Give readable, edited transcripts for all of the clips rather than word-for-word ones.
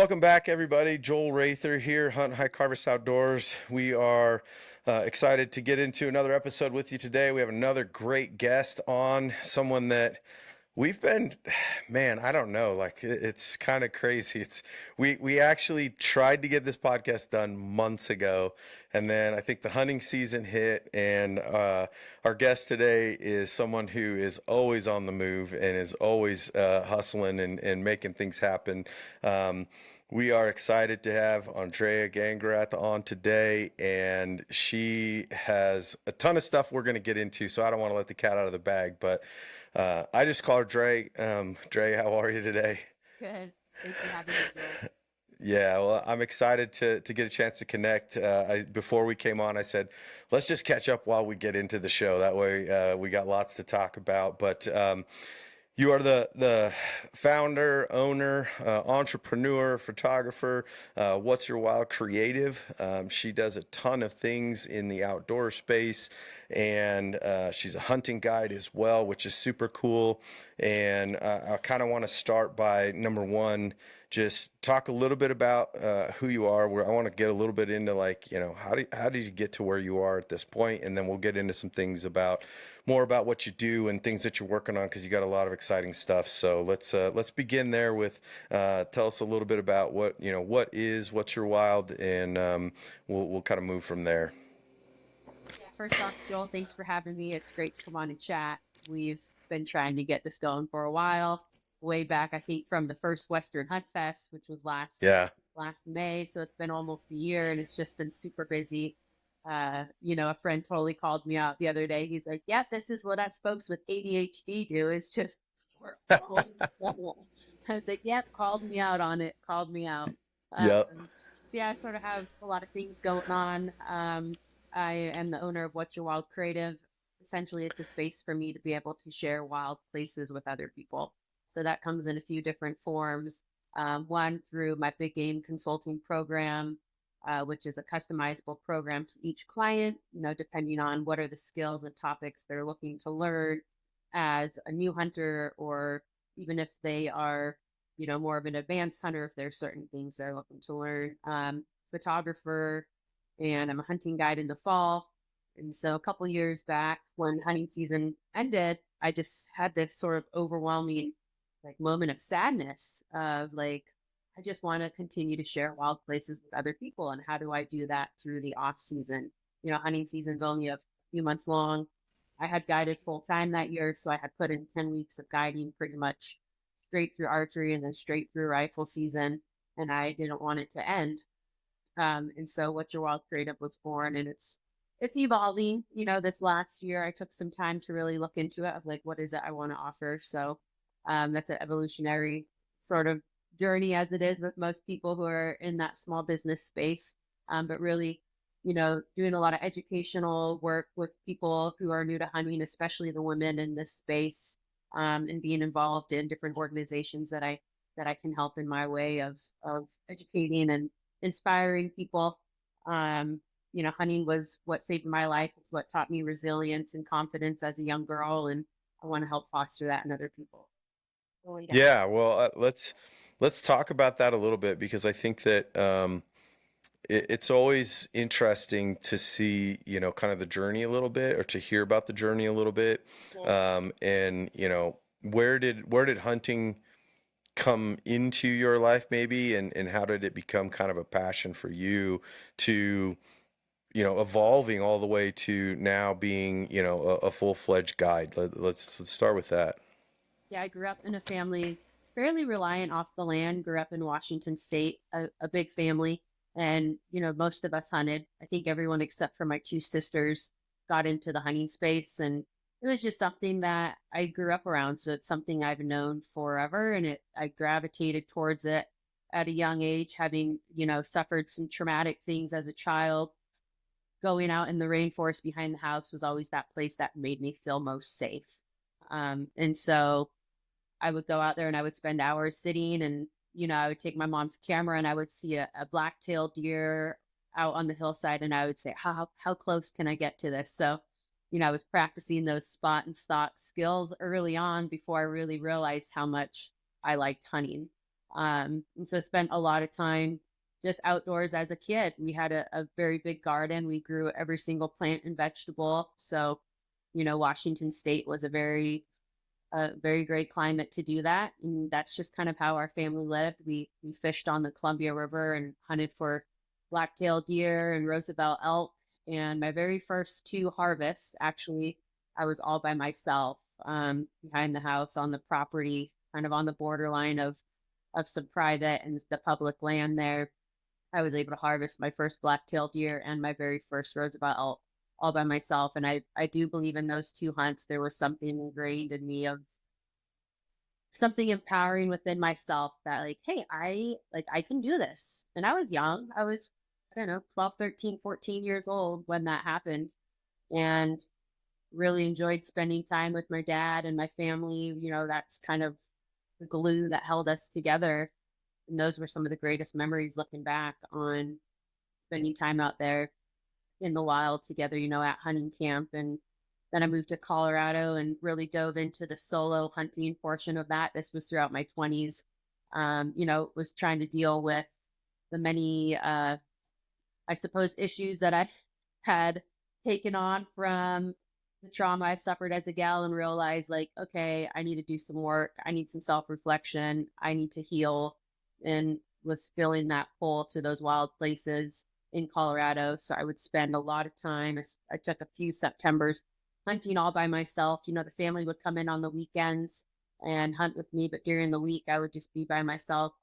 welcome back, everybody. Joel Rather here, Hunt Hike Harvest Outdoors. We are excited to get into another episode with you today. We have another great guest on, someone that we've been, man, I don't know, it's kind of crazy. We actually tried to get this podcast done months ago, and then I think the hunting season hit, and our guest today is someone who is always on the move and is always hustling and making things happen. We are excited to have Andraya Grangroth on today, and she has a ton of stuff we're going to get into, so I don't want to let the cat out of the bag, but I just call her Dre. Dre, how are you today? Good. Thanks for having me, Joel. Yeah, well, I'm excited to get a chance to connect. Before we came on, I said, let's just catch up while we get into the show. That way, we got lots to talk about. But you are the founder, owner, entrepreneur, photographer. What's Your Wild Creative? She does a ton of things in the outdoor space, and she's a hunting guide as well, which is super cool. And I kind of want to start by number one, just talk a little bit about who you are. Where I want to get a little bit into how did you get to where you are at this point, and then we'll get into some things about more about what you do and things that you're working on because you got a lot of exciting stuff. So let's begin there with tell us a little bit about what's your wild, and we'll kind of move from there. Yeah, first off, Joel, thanks for having me. It's great to come on and chat. We've been trying to get this going for a while, way back, I think, from the first Western Hunt Fest, which was Yeah. last May. So it's been almost a year, and it's just been super busy. A friend totally called me out the other day. He's like, "Yeah, this is what us folks with ADHD do. It's just we're always trouble." I was like, "Yep," called me out on it. Called me out. Yep. So yeah, I sort of have a lot of things going on. I am the owner of What's Your Wild Creative. Essentially, it's a space for me to be able to share wild places with other people. So that comes in a few different forms. One through my big game consulting program, which is a customizable program to each client, depending on what are the skills and topics they're looking to learn as a new hunter, or even if they are, more of an advanced hunter, if there's certain things they're looking to learn. Photographer, and I'm a hunting guide in the fall. And so a couple years back when hunting season ended, I just had this sort of overwhelming moment of sadness of I just want to continue to share wild places with other people. And how do I do that through the off season? Hunting season's only a few months long. I had guided full time that year, so I had put in 10 weeks of guiding pretty much straight through archery and then straight through rifle season. And I didn't want it to end. And so What Your Wild Creative was born, and it's evolving. This last year I took some time to really look into it of what is it I want to offer. So that's an evolutionary sort of journey, as it is with most people who are in that small business space. But really, doing a lot of educational work with people who are new to hunting, especially the women in this space, and being involved in different organizations that I can help in my way of educating and inspiring people. Hunting was what saved my life. It's what taught me resilience and confidence as a young girl, and I want to help foster that in other people. Really down. Yeah. Well, let's talk about that a little bit because I think that it's always interesting to see, kind of the journey a little bit, or to hear about the journey a little bit. Yeah. And where did hunting come into your life maybe, and how did it become kind of a passion for you to, evolving all the way to now being, a full-fledged guide? Let's start with that. Yeah, I grew up in a family fairly reliant off the land. Grew up in Washington State, a big family, and most of us hunted. I think everyone except for my two sisters got into the hunting space, and it was just something that I grew up around. So it's something I've known forever, and I gravitated towards it at a young age, having suffered some traumatic things as a child. Going out in the rainforest behind the house was always that place that made me feel most safe. And so I would go out there and I would spend hours sitting, and, I would take my mom's camera and I would see a black-tailed deer out on the hillside, and I would say, how close can I get to this? So, I was practicing those spot and stalk skills early on before I really realized how much I liked hunting. And so I spent a lot of time just outdoors as a kid. We had a very big garden. We grew every single plant and vegetable. So, Washington State was a very great climate to do that. And that's just kind of how our family lived. We fished on the Columbia River and hunted for black-tailed deer and Roosevelt elk. And my very first two harvests, actually, I was all by myself, behind the house on the property, kind of on the borderline of some private and the public land there. I was able to harvest my first black-tailed deer and my very first Roosevelt elk all by myself. And I do believe in those two hunts, there was something ingrained in me of something empowering within myself that like, hey, I can do this. And I was young. I was, I don't know, 12, 13, 14 years old when that happened, and really enjoyed spending time with my dad and my family. That's kind of the glue that held us together. And those were some of the greatest memories looking back on spending time out there in the wild together, at hunting camp. And then I moved to Colorado and really dove into the solo hunting portion of that. This was throughout my 20s. Was trying to deal with the many, I suppose, issues that I had taken on from the trauma I suffered as a gal, and realized like, okay, I need to do some work. I need some self reflection. I need to heal, and was feeling that pull to those wild places in Colorado. So I would spend a lot of time. I took a few Septembers hunting all by myself. The family would come in on the weekends and hunt with me, but during the week, I would just be by myself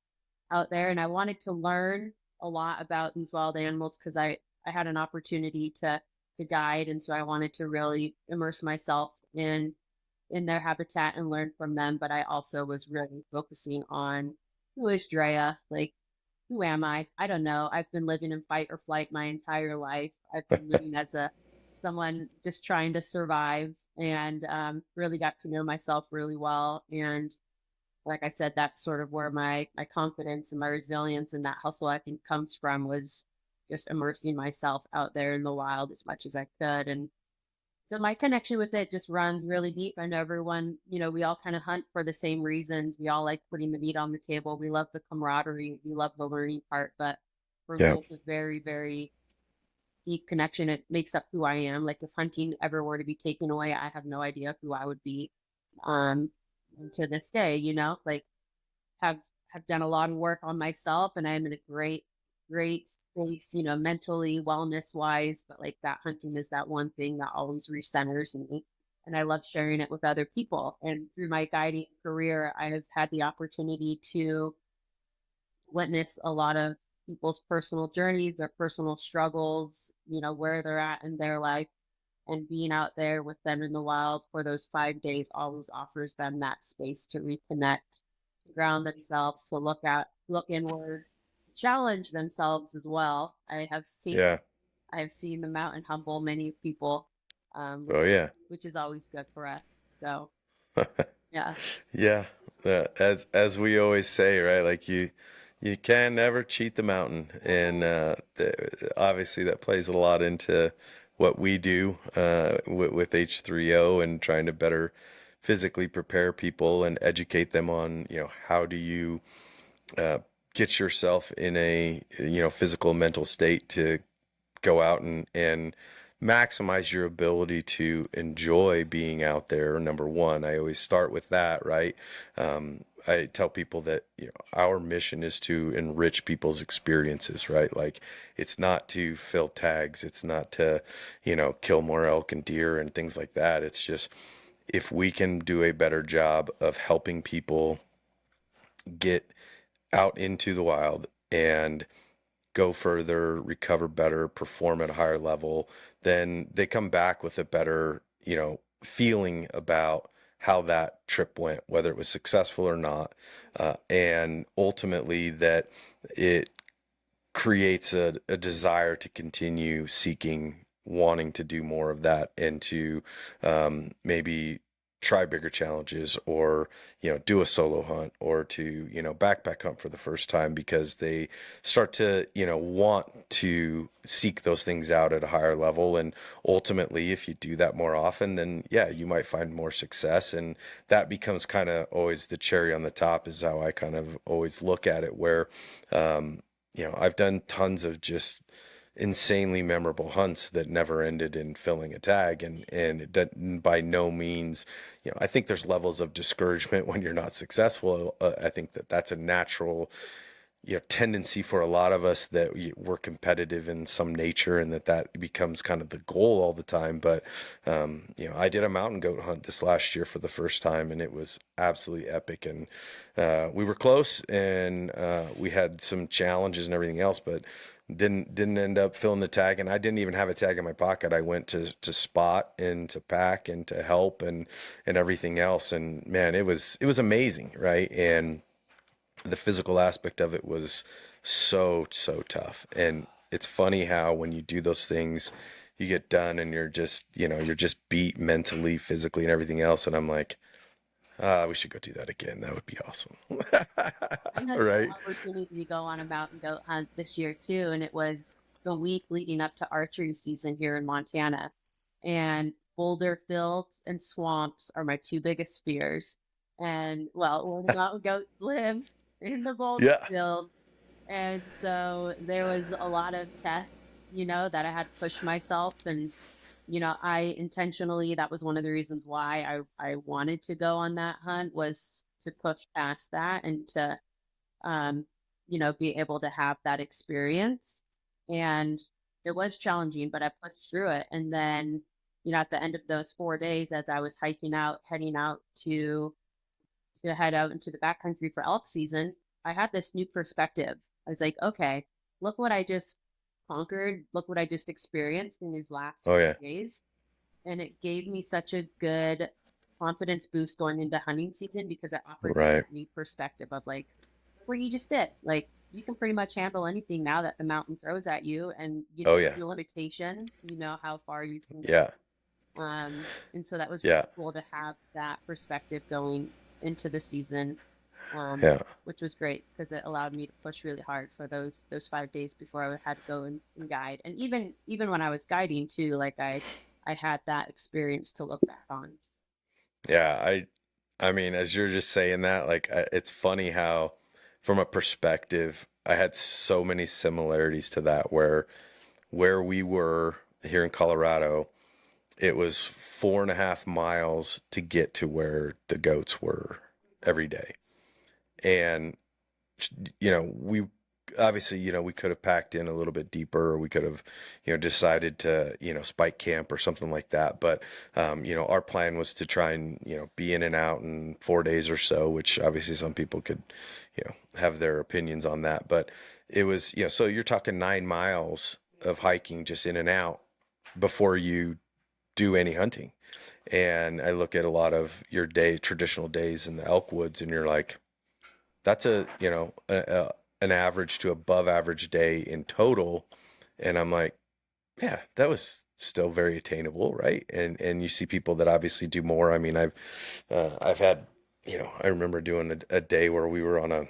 out there. And I wanted to learn a lot about these wild animals because I had an opportunity to guide. And so I wanted to really immerse myself in their habitat and learn from them. But I also was really focusing on who is Drea? Like, who am I? I don't know. I've been living in fight or flight my entire life. I've been living as a someone just trying to survive, and really got to know myself really well. And like I said, that's sort of where my confidence and my resilience and that hustle, I think, comes from, was just immersing myself out there in the wild as much as I could. And so my connection with it just runs really deep. I know everyone, we all kind of hunt for the same reasons. We all like putting the meat on the table. We love the camaraderie. We love the learning part. But for me, Yeah. it's a very, very deep connection. It makes up who I am. Like, if hunting ever were to be taken away, I have no idea who I would be. Um, to this day, like, have have done a lot of work on myself, and I'm in a great space, mentally, wellness wise. But like, that hunting is that one thing that always recenters me, and I love sharing it with other people. And through my guiding career, I have had the opportunity to witness a lot of people's personal journeys, their personal struggles, where they're at in their life. And being out there with them in the wild for those 5 days always offers them that space to reconnect, to ground themselves, to look inward, challenge themselves as well. Yeah. I have seen the mountain humble many people, Oh yeah. which is always good for us. So yeah. Yeah, as we always say, right? Like you can never cheat the mountain, and obviously that plays a lot into what we do with H3O and trying to better physically prepare people and educate them on, how do you uh, get yourself in a, physical mental state to go out and maximize your ability to enjoy being out there. Number one, I always start with that, right? I tell people that, our mission is to enrich people's experiences, right? Like, it's not to fill tags, it's not to, kill more elk and deer and things like that. It's just, if we can do a better job of helping people get out into the wild and go further, recover better, perform at a higher level, then they come back with a better, feeling about how that trip went, whether it was successful or not. And ultimately, that it creates a desire to continue seeking, wanting to do more of that, and to maybe try bigger challenges, or do a solo hunt, or to backpack hunt for the first time, because they start to want to seek those things out at a higher level. And ultimately, if you do that more often, then yeah, you might find more success, and that becomes kind of always the cherry on the top, is how I kind of always look at it. Where I've done tons of just insanely memorable hunts that never ended in filling a tag, and it didn't, by no means, I think there's levels of discouragement when you're not successful. I think that that's a natural tendency for a lot of us, that we're competitive in some nature, and that becomes kind of the goal all the time. But I did a mountain goat hunt this last year for the first time, and it was absolutely epic. And we were close, and we had some challenges and everything else, but didn't end up filling the tag. And I didn't even have a tag in my pocket. I went to spot and to pack and to help and everything else. And man, it was amazing, right? And the physical aspect of it was so tough. And it's funny how when you do those things, you get done and you're just beat mentally, physically, and everything else. And I'm like, we should go do that again. That would be awesome. I had the Right? opportunity to go on a mountain goat hunt this year too, and it was the week leading up to archery season here in Montana. And boulder fields and swamps are my two biggest fears. And well, where the mountain goats live in the boulder Yeah. fields. And so there was a lot of tests, that I had to push myself. And I intentionally, that was one of the reasons why I wanted to go on that hunt, was to push past that and to um, be able to have that experience. And it was challenging, but I pushed through it. And then, at the end of those 4 days, as I was hiking out, heading out to head out into the backcountry for elk season, I had this new perspective. I was like, okay, look what I just conquered. Look what I just experienced in these last Oh yeah. 4 days. And it gave me such a good confidence boost going into hunting season, because it offered me Right. that new perspective of like, look where you just did. Like, you can pretty much handle anything now that the mountain throws at you, and you Oh know yeah. your limitations, you know how far you can Yeah. go. And so that was Yeah. really cool to have that perspective going into the season, Yeah. which was great because it allowed me to push really hard for those 5 days before I had to go and guide. And even when I was guiding too, like I had that experience to look back on. Yeah. I mean, as you're just saying that, like, it's funny how, from a perspective, I had so many similarities to that, where we were here in Colorado, it was 4.5 miles to get to where the goats were every day. And, we obviously, we could have packed in a little bit deeper, or we could have, decided to, spike camp or something like that. But, our plan was to try and, be in and out in 4 days or so, which obviously some people could, have their opinions on that. But it was, so you're talking 9 miles of hiking just in and out before you do any hunting. And I look at a lot of your traditional days in the elk woods, and you're like, that's an average to above average day in total. And I'm like, yeah, that was still very attainable, right? And you see people that obviously do more. I mean, I've had, I remember doing a day where we were on a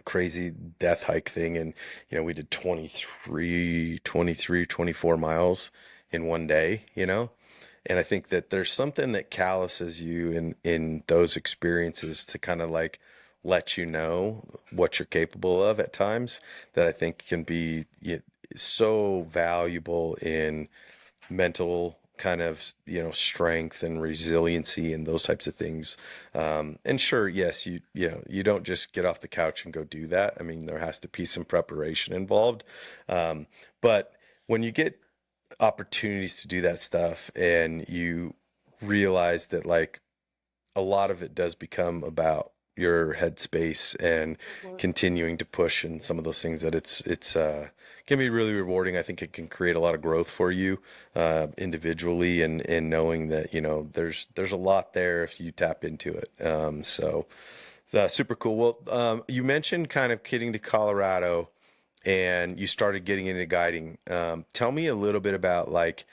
crazy death hike thing, and we did 24 miles in one day, and I think that there's something that calluses you in those experiences to kind of like let you know what you're capable of at times, that I think can be so valuable in mental kind of strength and resiliency and those types of things. And sure, yes, you don't just get off the couch and go do that. I mean, there has to be some preparation involved. But when you get opportunities to do that stuff, and you realize that, like, a lot of it does become about your headspace and Well, continuing to push and some of those things, that it's can be really rewarding. I think it can create a lot of growth for you individually, and knowing that there's a lot there if you tap into it. So super cool. Well, you mentioned kind of getting to Colorado, and you started getting into guiding. Tell me a little bit about, like,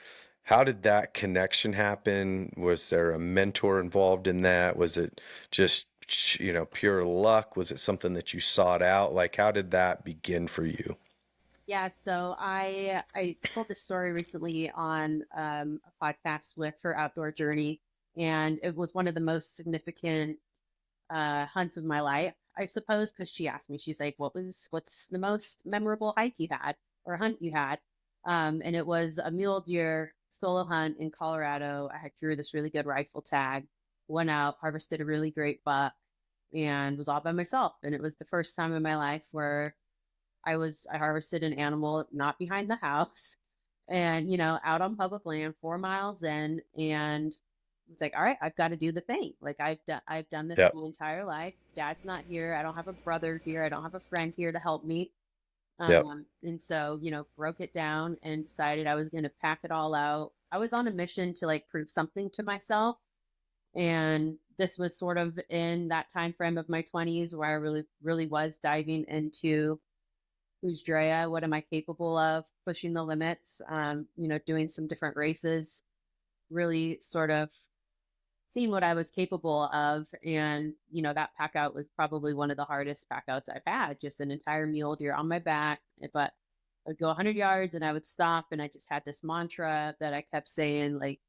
how did that connection happen? Was there a mentor involved in that? Was it just, pure luck? Was it something that you sought out? Like, how did that begin for you? Yeah, so I told this story recently on a podcast with her outdoor journey, and it was one of the most significant hunts of my life, I suppose, because she asked me, she's like, what's the most memorable hike you had or hunt you had? And it was a mule deer solo hunt in Colorado. I had drew this really good rifle tag, went out, harvested a really great buck, and was all by myself. And it was the first time in my life where I harvested an animal not behind the house and, out on public land, 4 miles in, and it's like, all right, I've got to do the thing. Like I've done this Yep. my entire life. Dad's not here. I don't have a brother here. I don't have a friend here to help me. Yep. And so, broke it down and decided I was going to pack it all out. I was on a mission to like prove something to myself. And this was sort of in that time frame of my 20s where I really, really was diving into who's Drea, what am I capable of, pushing the limits, doing some different races, really sort of seeing what I was capable of. And, that pack out was probably one of the hardest pack outs I've had, just an entire mule deer on my back. But I'd go 100 yards and I would stop. And I just had this mantra that I kept saying, like,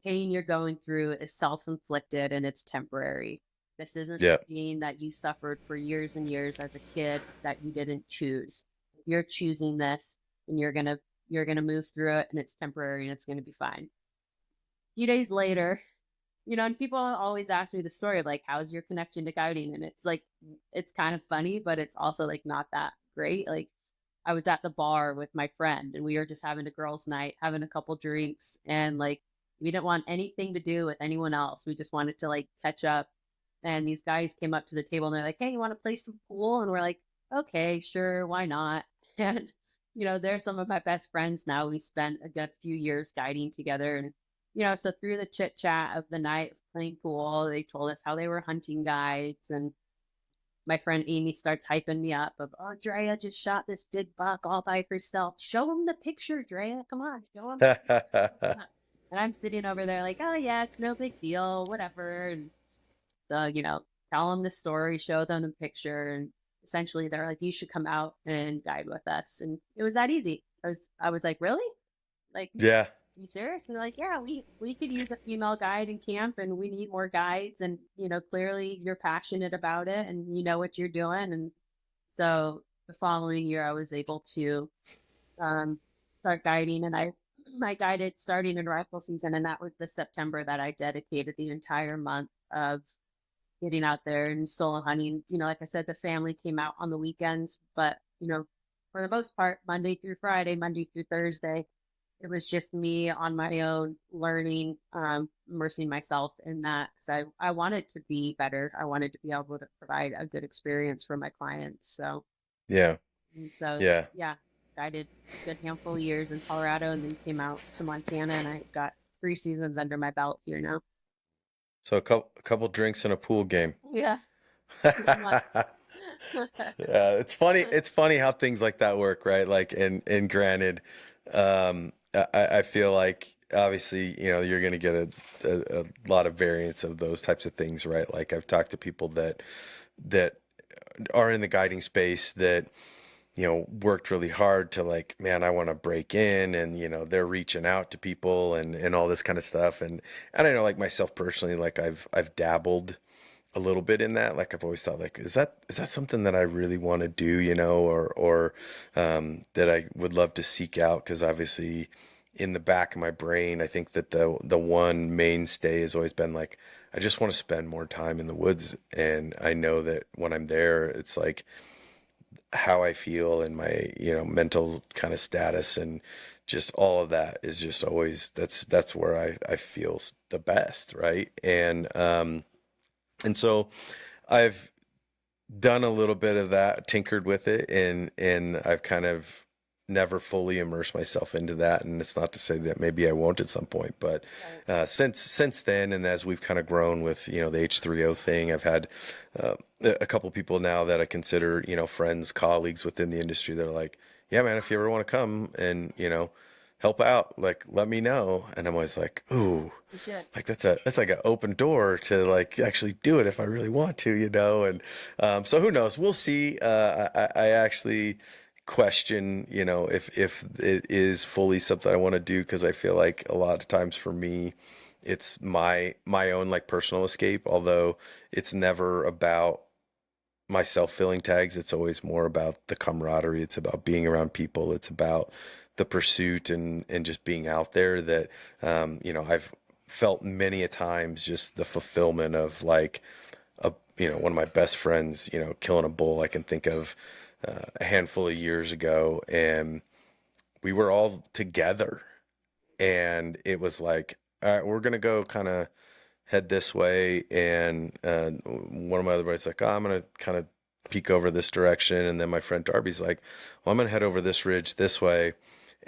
pain you're going through is self inflicted and it's temporary. This isn't Yep. pain that you suffered for years and years as a kid that you didn't choose. You're choosing this and you're gonna move through it and it's temporary and it's gonna be fine. A few days later, and people always ask me the story of like, how's your connection to guiding? And it's like, it's kind of funny, but it's also like not that great. Like, I was at the bar with my friend and we were just having a girls' night, having a couple drinks, and like, we didn't want anything to do with anyone else. We just wanted to like catch up. And these guys came up to the table and they're like, hey, you want to play some pool? And we're like, okay, sure, why not? And, they're some of my best friends now. We spent a good few years guiding together. And, so through the chit chat of the night of playing pool, they told us how they were hunting guides. And my friend Amy starts hyping me up of, oh, Drea just shot this big buck all by herself. Show him the picture, Drea. Come on, show him. And I'm sitting over there like, oh yeah, it's no big deal, whatever. And so, tell them the story, show them the picture, and essentially they're like, you should come out and guide with us. And it was that easy. I was like, really? Like, Yeah. you serious? And they're like, yeah, we could use a female guide in camp and we need more guides. And, clearly you're passionate about it and you know what you're doing. And so the following year I was able to um, start guiding, and I guided starting in rifle season, and that was the September that I dedicated the entire month of getting out there and solo hunting. Like I said, the family came out on the weekends, but for the most part, Monday through Friday, Monday through Thursday, it was just me on my own learning, immersing myself in that because I wanted to be better. I wanted to be able to provide a good experience for my clients. So Yeah. and so, Yeah. yeah, I did a good handful of years in Colorado and then came out to Montana and I got 3 seasons under my belt here now. So a couple drinks and a pool game. Yeah, pretty much. Yeah, it's funny. It's funny how things like that work, right? Like, and granted, I feel like obviously, you're gonna get a lot of variants of those types of things, right? Like I've talked to people that are in the guiding space that worked really hard to like, man, I want to break in, and they're reaching out to people and all this kind of stuff, and I know like myself personally, like I've dabbled a little bit in that. Like I've always thought, like, is that something that I really want to do, or that I would love to seek out? Because obviously, in the back of my brain, I think that the one mainstay has always been like, I just want to spend more time in the woods, and I know that when I'm there, it's like how I feel and my mental kind of status and just all of that is just always that's where I feel the best, right? And so I've done a little bit of that, tinkered with it, and I've kind of never fully immersed myself into that. And it's not to say that maybe I won't at some point, but Right. since then, and as we've kind of grown with the H3O thing, I've had a couple people now that I consider friends, colleagues within the industry that are like, yeah, man, if you ever want to come and help out, like let me know. And I'm always like, ooh, You should. like that's like an open door to like actually do it if I really want to, and so who knows, we'll see. I actually question, if it is fully something I want to do, because I feel like a lot of times for me it's my own like personal escape, although it's never about my self-filling tags. It's always more about the camaraderie. It's about being around people. It's about the pursuit and just being out there, that I've felt many a times just the fulfillment of like one of my best friends, killing a bull. I can think of a handful of years ago, and we were all together, and it was like, all right, we're gonna go kind of head this way. And one of my other buddies like, oh, I'm gonna kind of peek over this direction, and then my friend Darby's like, well, I'm gonna head over this ridge this way.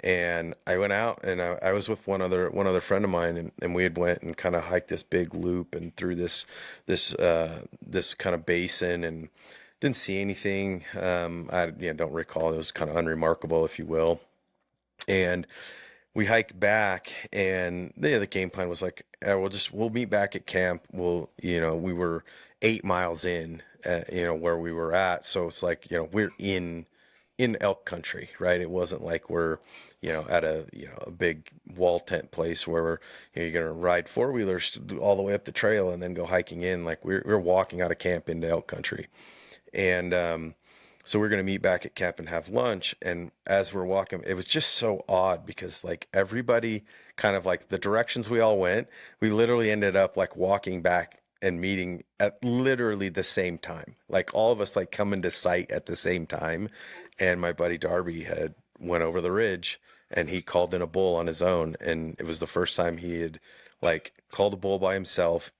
And I went out, and I was with one other friend of mine, and we had went and kind of hiked this big loop and through this kind of basin, and didn't see anything. I don't recall. It was kind of unremarkable, if you will. And we hiked back, and the game plan was like, we'll meet back at camp. We were 8 miles in, where we were at. So it's like, we're in elk country, right? It wasn't like we're, at a big wall tent place where you're going to ride four-wheelers all the way up the trail and then go hiking in. Like we're walking out of camp into elk country. And so we're going to meet back at camp and have lunch. And as we're walking, it was just so odd, because like everybody kind of like the directions we all went, we literally ended up like walking back and meeting at literally the same time. Like all of us like come into sight at the same time. And my buddy Darby had went over the ridge, and he called in a bull on his own. And it was the first time he had like called a bull by himself,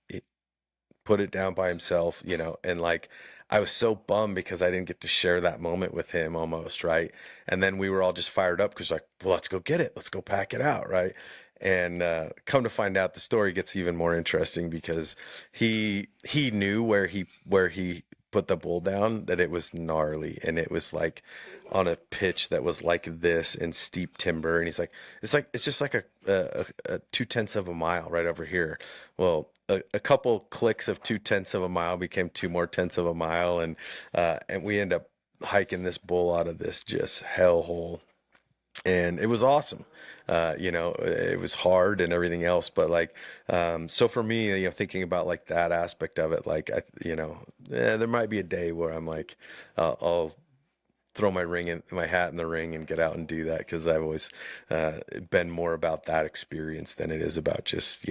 put it down by himself, and like I was so bummed because I didn't get to share that moment with him almost, right? And then we were all just fired up because like, well, let's go get it. Let's go pack it out, right? And come to find out, the story gets even more interesting, because he knew where he put the bull down, that it was gnarly, and it was like on a pitch that was like this in steep timber. And he's like it's just like a 2/10 of a mile right over here. Well, a couple clicks of 2/10 of a mile became two more tenths of a mile, and we end up hiking this bull out of this just hellhole, and it was awesome. It was hard and everything else, but like, so for me, thinking about like that aspect of it, like there might be a day where I'm like, I'll throw my hat in the ring and get out and do that, because I've always been more about that experience than it is about just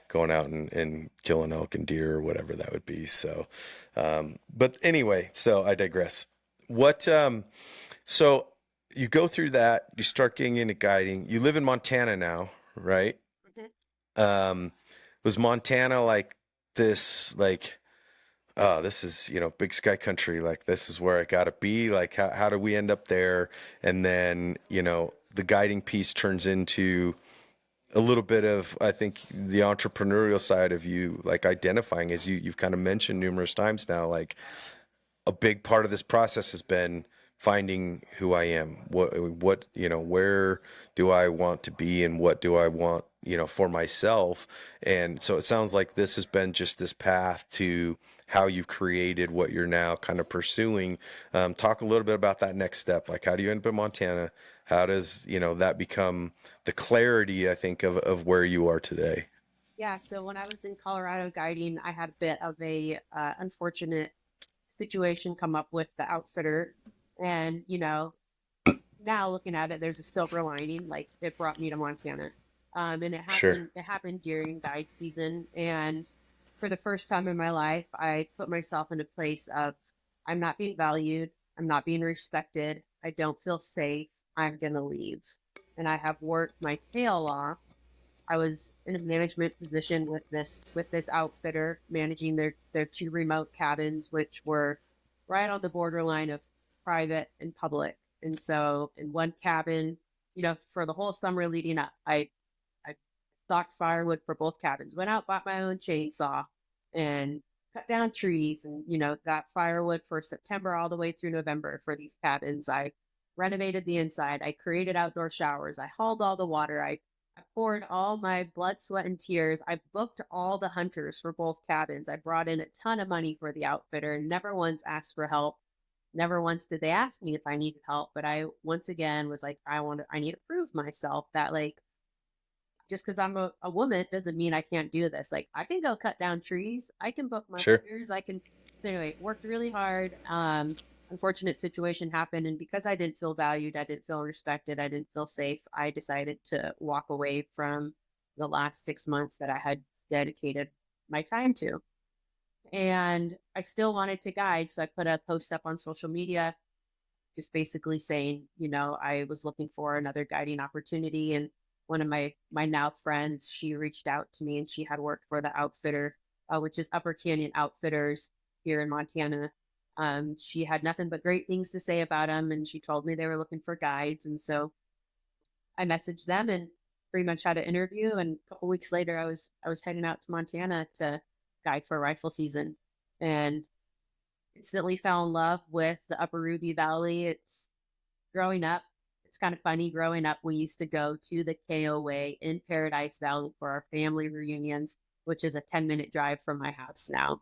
going out and killing elk and deer or whatever that would be. So, but anyway, so I digress. What so you go through that, you start getting into guiding. You live in Montana now, right? Mhm. Was Montana like this, like, oh, this is, big sky country. Like, this is where I gotta be. Like, how do we end up there? And then, the guiding piece turns into a little bit of, I think, the entrepreneurial side of you, like identifying, as you've kind of mentioned numerous times now, like a big part of this process has been finding who I am. Where do I want to be, and what do I want, for myself? And so it sounds like this has been just this path to how you've created what you're now kind of pursuing. Talk a little bit about that next step. Like, how do you end up in Montana? How does, that become the clarity, I think, of where you are today? Yeah, so when I was in Colorado guiding, I had a bit of a unfortunate situation come up with the outfitter. And, now looking at it, there's a silver lining. Like it brought me to Montana. And it Sure. happened, it happened during guide season. And for the first time in my life, I put myself in a place of I'm not being valued. I'm not being respected. I don't feel safe. I'm going to leave. And I have worked my tail off. I was in a management position with this outfitter, managing their two remote cabins, which were right on the borderline of private and public. And so, in one cabin, for the whole summer leading up, I stocked firewood for both cabins. Went out, bought my own chainsaw, and cut down trees, and got firewood for September all the way through November for these cabins. I renovated the inside. I created outdoor showers. I hauled all the water. I poured all my blood, sweat, and tears. I booked all the hunters for both cabins. I brought in a ton of money for the outfitter and never once asked for help. Never once did they ask me if I needed help. But I once again was like, I need to prove myself that like just because I'm a woman doesn't mean I can't do this. Like I can go cut down trees. I can book my Sure. hunters. I can so anyway, worked really hard. Unfortunate situation happened and because I didn't feel valued, I didn't feel respected, I didn't feel safe, I decided to walk away from the last 6 months that I had dedicated my time to. And I still wanted to guide. So I put a post up on social media just basically saying, I was looking for another guiding opportunity. And one of my now friends, she reached out to me and she had worked for the outfitter, which is Upper Canyon Outfitters here in Montana. She had nothing but great things to say about them, and she told me they were looking for guides. And so I messaged them and pretty much had an interview. And a couple weeks later, I was heading out to Montana to guide for rifle season, and instantly fell in love with the Upper Ruby Valley. It's growing up. It's kind of funny. Growing up, we used to go to the KOA in Paradise Valley for our family reunions, which is a 10-minute drive from my house now.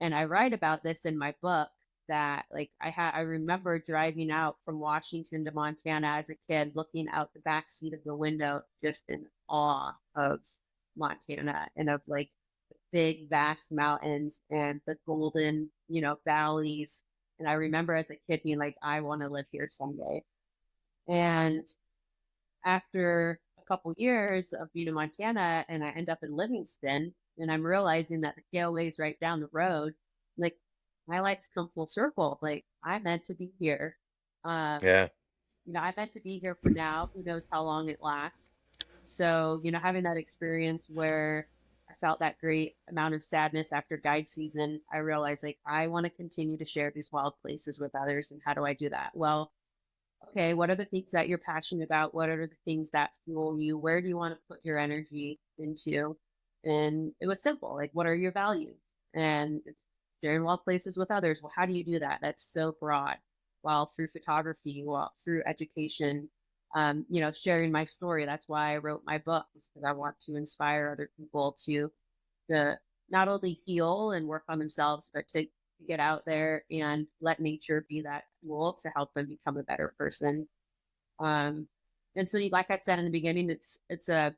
And I write about this in my book that like I remember driving out from Washington to Montana as a kid, looking out the back seat of the window, just in awe of Montana and of like big, vast mountains and the golden, valleys. And I remember as a kid being like, I want to live here someday. And after a couple years of being in Montana and I end up in Livingston and I'm realizing that the KOA is right down the road, like my life's come full circle. Like I meant to be here. Um, Yeah. I meant to be here for now. Who knows how long it lasts? So, having that experience where I felt that great amount of sadness after guide season, I realized like I want to continue to share these wild places with others. And how do I do that? Well, okay, what are the things that you're passionate about? What are the things that fuel you? Where do you want to put your energy into? And it was simple. Like, what are your values? And it's sharing wild places with others. Well, how do you do that? That's so broad. While through photography, while through education, sharing my story. That's why I wrote my book because I want to inspire other people to not only heal and work on themselves, but to get out there and let nature be that tool to help them become a better person. Um, and so, like I said in the beginning, it's a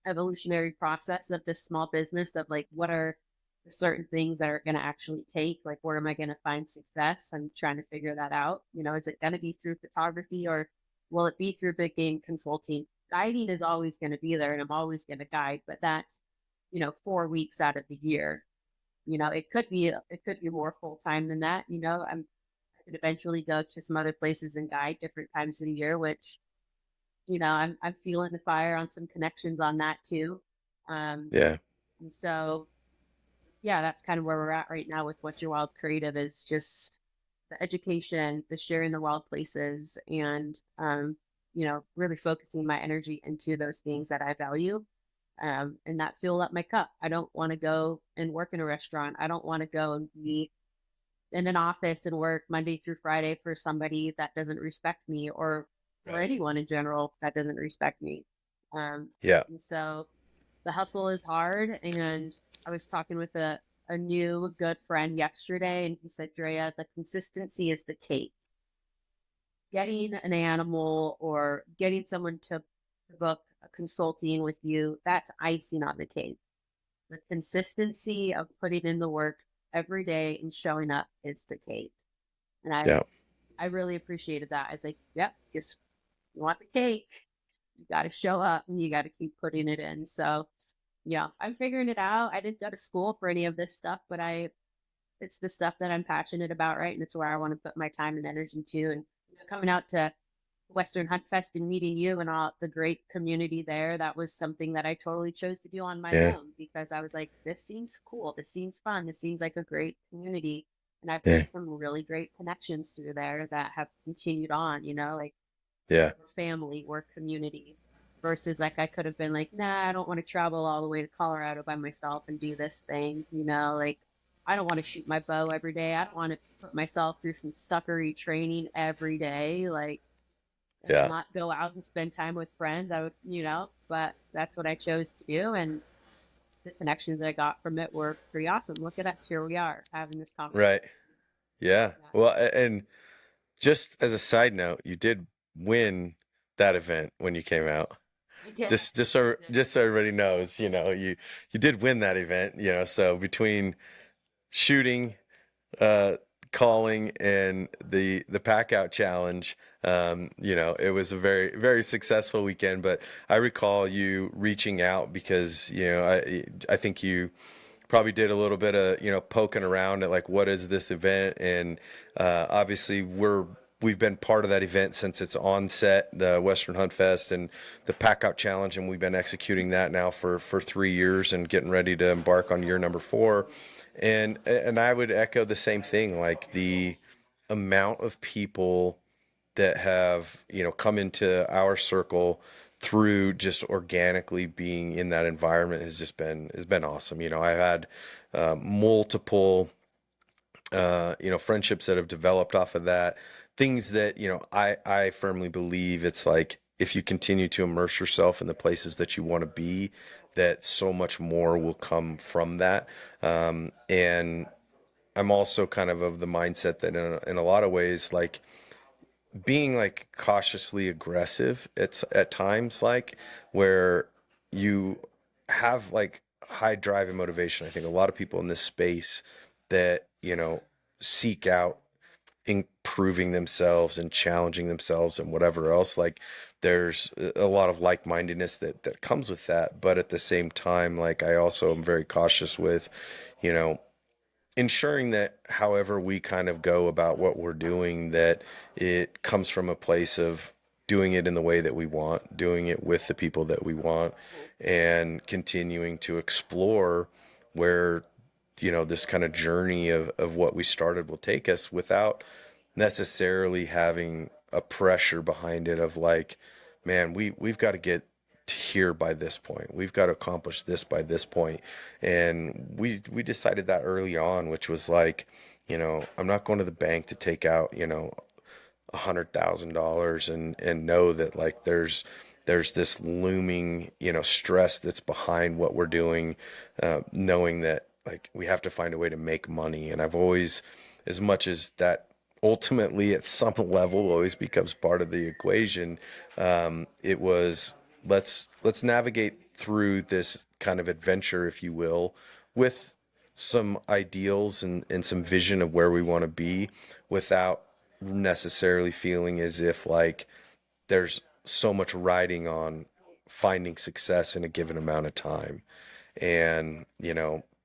evolutionary process of this small business of like what are the certain things that are going to actually take, like where am I going to find success? I'm trying to figure that out. Is it going to be through photography or will it be through big game consulting? Guiding is always going to be there and I'm always going to guide, but that's 4 weeks out of the year. It could be more full time than that. I could eventually go to some other places and guide different times of the year, which I'm feeling the fire on some connections on that too. Um, Yeah. and so yeah, that's kind of where we're at right now with What's Your Wild Creative is just the education, the sharing the wild places, and really focusing my energy into those things that I value, and that fill up my cup. I don't want to go and work in a restaurant. I don't want to go and be in an office and work Monday through Friday for somebody that doesn't respect me or for Right. anyone in general that doesn't respect me. Um, Yeah. and so the hustle is hard. And I was talking with a new good friend yesterday, and he said, Drea, the consistency is the cake. Getting an animal or getting someone to book a consulting with you, that's icing on the cake. The consistency of putting in the work every day and showing up is the cake. And Yeah. I really appreciated that. I was like, yep, just you want the cake, you got to show up and you got to keep putting it in. So, yeah, I'm figuring it out. I didn't go to school for any of this stuff, but it's the stuff that I'm passionate about, right? And it's where I want to put my time and energy to. And coming out to Western Hunt Fest and meeting you and all the great community there, that was something that I totally chose to do on my Yeah. own because I was like, this seems cool. This seems fun. This seems like a great community. And I've Yeah. made some really great connections through there that have continued on, like Yeah. family or community versus like I could have been like, nah, I don't want to travel all the way to Colorado by myself and do this thing, like I don't want to shoot my bow every day. I don't want to put myself through some suckery training every day. Like and Yeah. not go out and spend time with friends. I would, but that's what I chose to do. And the connections I got from it were pretty awesome. Look at us. Here we are having this conversation. Right. Yeah. Yeah, Well, and just as a side note, you did win that event when you came out. I did. I did. Just so everybody knows, you did win that event, so between shooting, uh, calling, and the pack out challenge, it was a very, very successful weekend. But I recall you reaching out because, I think you probably did a little bit of, poking around at like, what is this event? And obviously we've been part of that event since its onset, the Western Hunt Fest and the Pack Out Challenge, and we've been executing that now for 3 years and getting ready to embark on year number 4. And I would echo the same thing, like the amount of people that have come into our circle through just organically being in that environment has been awesome. I've had multiple friendships that have developed off of that. Things that, I firmly believe it's like if you continue to immerse yourself in the places that you want to be, that so much more will come from that. And I'm also kind of the mindset that in a lot of ways, like being like cautiously aggressive, it's at times like where you have like high drive and motivation. I think a lot of people in this space that, seek out improving themselves and challenging themselves and whatever else, like there's a lot of like-mindedness that comes with that. But at the same time, like I also am very cautious with, you know ensuring that however we kind of go about what we're doing, that it comes from a place of doing it in the way that we want, doing it with the people that we want, and continuing to explore where this kind of journey of what we started will take us without necessarily having a pressure behind it of like, man, we've got to get to here by this point. We've got to accomplish this by this point. And we decided that early on, which was like, I'm not going to the bank to take out, $100,000 and know that like there's this looming stress that's behind what we're doing, knowing that like we have to find a way to make money. And I've always, as much as that ultimately at some level always becomes part of the equation, it was let's navigate through this kind of adventure, if you will, with some ideals and some vision of where we want to be, without necessarily feeling as if like there's so much riding on finding success in a given amount of time. And,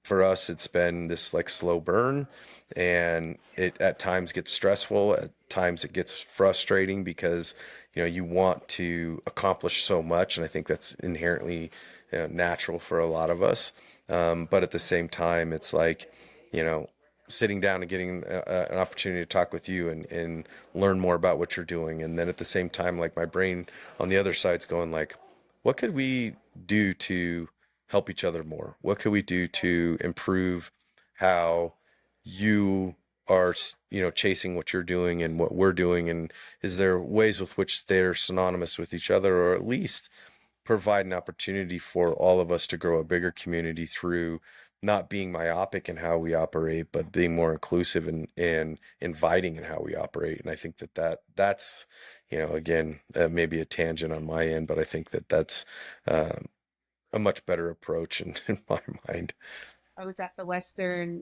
for us, it's been this like slow burn, and it at times gets stressful. At times it gets frustrating because, you want to accomplish so much. And I think that's inherently, natural for a lot of us. But at the same time, it's like, you know, sitting down and getting an opportunity to talk with you and learn more about what you're doing. And then at the same time, like my brain on the other side's going like, what could we do to help each other more? What could we do to improve how you are, chasing what you're doing and what we're doing? And is there ways with which they're synonymous with each other, or at least provide an opportunity for all of us to grow a bigger community through not being myopic in how we operate, but being more inclusive and inviting in how we operate. And I think that's, again, maybe a tangent on my end, but I think that's a much better approach in my mind. I was at the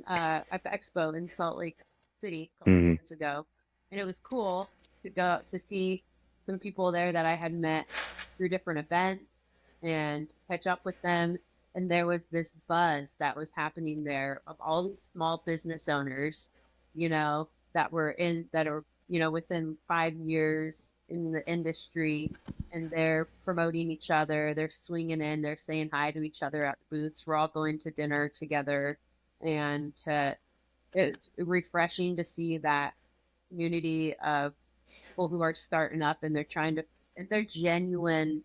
at the Expo in Salt Lake City a couple Hmm. months ago, and it was cool to go to see some people there that I had met through different events and catch up with them. And there was this buzz that was happening there of all these small business owners, that are, within 5 years in the industry, and they're promoting each other. They're swinging in, they're saying hi to each other at the booths. We're all going to dinner together, and it's refreshing to see that community of people who are starting up, and and they're genuine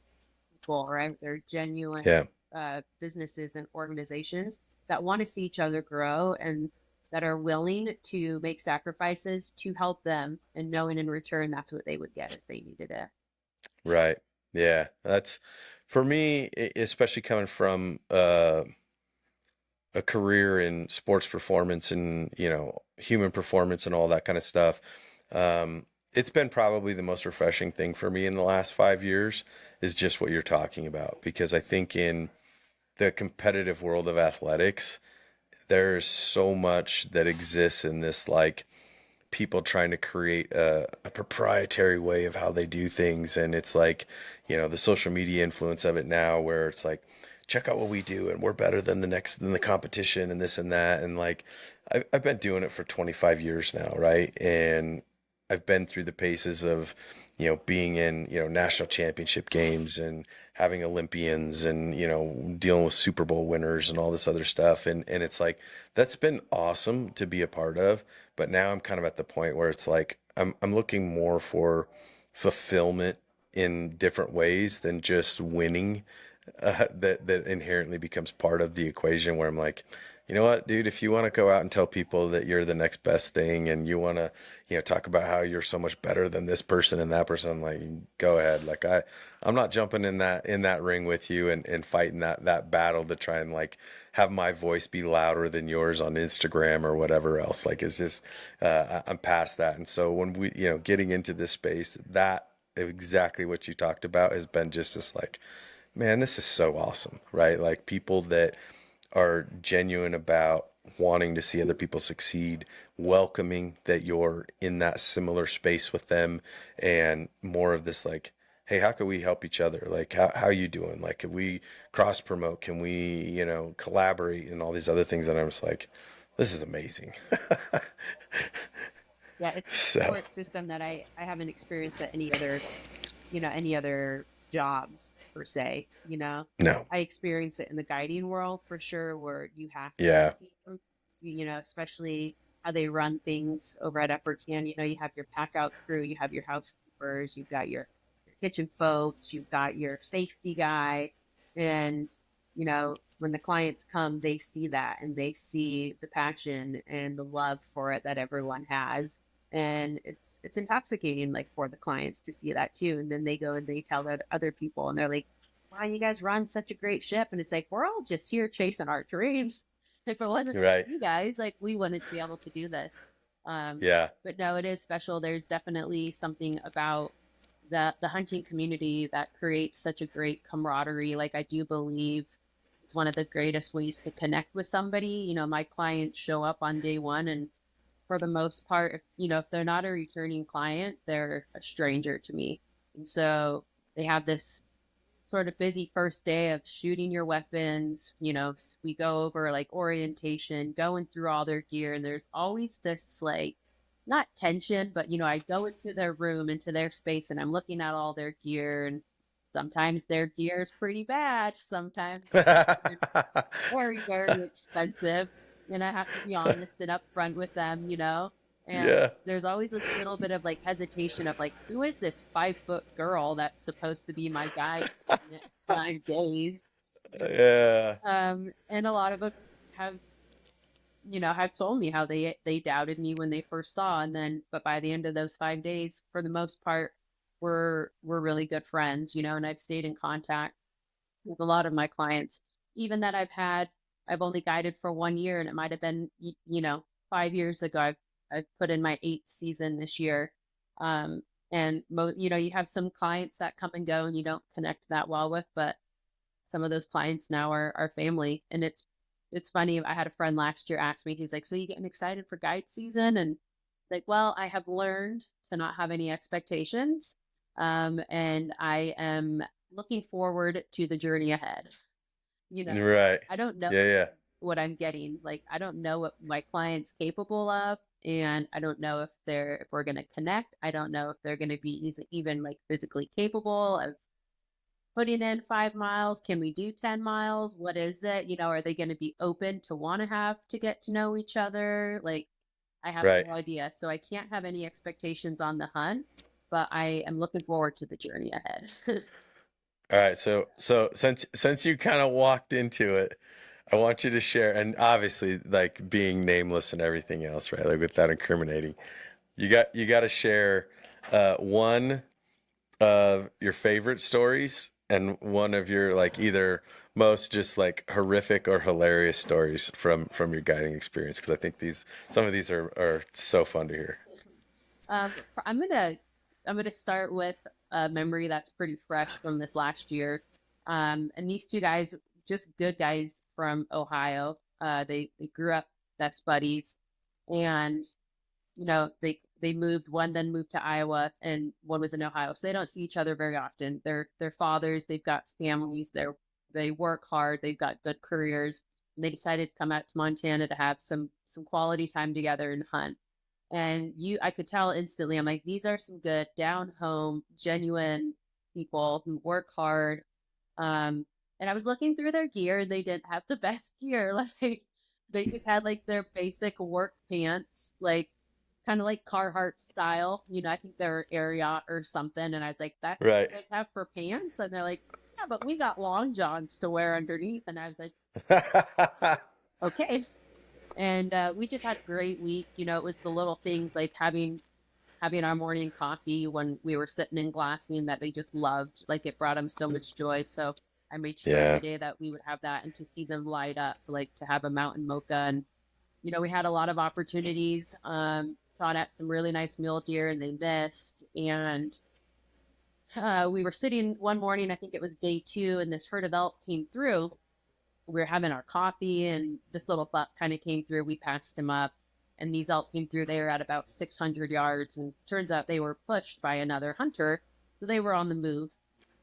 people, right? They're genuine Yeah. businesses and organizations that want to see each other grow, and that are willing to make sacrifices to help them, and knowing in return that's what they would get if they needed it. Right. Yeah. That's for me, especially coming from a career in sports performance and, human performance and all that kind of stuff. It's been probably the most refreshing thing for me in the last 5 years is just what you're talking about. Because I think in the competitive world of athletics, there's so much that exists in this, like, people trying to create a proprietary way of how they do things. And it's like, the social media influence of it now, where it's like, check out what we do and we're better than the competition and this and that. And like, I've been doing it for 25 years now, right? And I've been through the paces of, being in, national championship games and having Olympians and, dealing with Super Bowl winners and all this other stuff. And it's like, that's been awesome to be a part of. But now I'm kind of at the point where it's like, I'm looking more for fulfillment in different ways than just winning. That inherently becomes part of the equation, where I'm like, you know what, dude, if you want to go out and tell people that you're the next best thing and you want to, talk about how you're so much better than this person and that person, like, go ahead. Like, I'm not jumping in that ring with you and fighting that battle to try and like have my voice be louder than yours on Instagram or whatever else. Like, it's just, I'm past that. And so when we, getting into this space, that exactly what you talked about has been just this like, man, this is so awesome, right? Like, people that are genuine about wanting to see other people succeed, welcoming that you're in that similar space with them, and more of this like, hey, how can we help each other? Like, how you doing? Like, can we cross promote? Can we, collaborate and all these other things? And I'm just like, this is amazing. Yeah, it's a So, support system that I haven't experienced at any other jobs per se. no. I experience it in the guiding world for sure, where you have to have a Yeah. team, especially how they run things over at Upper Can. You have your pack out crew, you have your housekeepers, you've got your kitchen folks, you've got your safety guy. And, when the clients come, they see that and they see the passion and the love for it that everyone has. And it's intoxicating, like, for the clients to see that too. And then they go and they tell other people, and they're like, wow, you guys run such a great ship. And it's like, we're all just here chasing our dreams. If it wasn't for Right. you guys, like, we wouldn't be able to do this. Um, Yeah. but no, it is special. There's definitely something about the hunting community that creates such a great camaraderie. Like, I do believe it's one of the greatest ways to connect with somebody. My clients show up on day one, and for the most part, if they're not a returning client, they're a stranger to me. And so they have this sort of busy first day of shooting your weapons. We go over like orientation, going through all their gear, and there's always this, like, not tension, but I go into their room, into their space, and I'm looking at all their gear, and sometimes their gear is pretty bad. Sometimes their gear is very, very expensive. And I have to be honest and upfront with them. And Yeah. there's always this little bit of like hesitation of like, who is this 5 foot girl that's supposed to be my guide for the next 5 days? Yeah. And a lot of them have, have told me how they doubted me when they first saw, and then but by the end of those 5 days, for the most part, we're really good friends. And I've stayed in contact with a lot of my clients, even that I've only guided for 1 year, and it might have been 5 years ago. I've put in my 8th season this year. um and you have some clients that come and go and you don't connect that well with, but some of those clients now are family. And it's funny, I had a friend last year ask me, he's like, so you getting excited for guide season? And it's like, well, I have learned to not have any expectations. And I am looking forward to the journey ahead. you know Right. I don't know Yeah. Yeah. what I'm getting. Like, I don't know what my client's capable of, and I don't know if we're going to connect. I don't know if they're going to be even like physically capable of putting in 5 miles. Can we do 10 miles? What is it? Are they going to be open to want to have to get to know each other? Like, I have Right. no idea. So I can't have any expectations on the hunt, but I am looking forward to the journey ahead. All right, so since you kind of walked into it, I want you to share, and obviously, like, being nameless and everything else, right? Like, without incriminating, you got to share one your favorite stories and one of your like either most just like horrific or hilarious stories from your guiding experience, because I think these some of these are so fun to hear. I'm gonna start with a memory that's pretty fresh from this last year. And these two guys, just good guys from Ohio. They grew up best buddies, and they moved. One then moved to Iowa, and one was in Ohio. So they don't see each other very often. They're fathers. They've got families. They work hard. They've got good careers. And they decided to come out to Montana to have some quality time together and hunt. And I could tell instantly. I'm like, these are some good down home, genuine people who work hard. Um, and I was looking through their gear, and they didn't have the best gear. Like they just had like their basic work pants, like kind of like Carhartt style. I think they're Ariat or something. And I was like, that's what Right. you guys have for pants? And they're like, yeah, but we got long johns to wear underneath. And I was like, okay. And we just had a great week. It was the little things like having our morning coffee when we were sitting in glassing that they just loved. Like it brought them so much joy. So I made sure every Yeah. day that we would have that, and to see them light up, like to have a mountain mocha. And we had a lot of opportunities. Shot at some really nice mule deer, and they missed. And we were sitting one morning, I think it was day 2, and this herd of elk came through. We were having our coffee, and this little buck kind of came through. We passed him up, and these elk came through. They were at about 600 yards, and turns out they were pushed by another hunter. So they were on the move,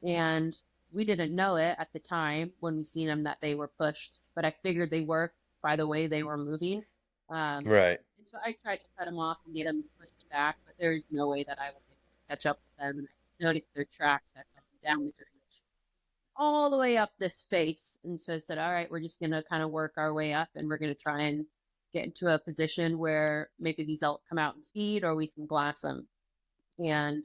and we didn't know it at the time when we seen them that they were pushed, but I figured they were by the way they were moving. Um, Right. and so I tried to cut them off and get them pushed back, but there's no way that I was able to catch up with them. And I noticed their tracks that come down the drainage all the way up this face. And so I said, all right, we're just going to kind of work our way up, and we're going to try and get into a position where maybe these elk come out and feed, or we can glass them. And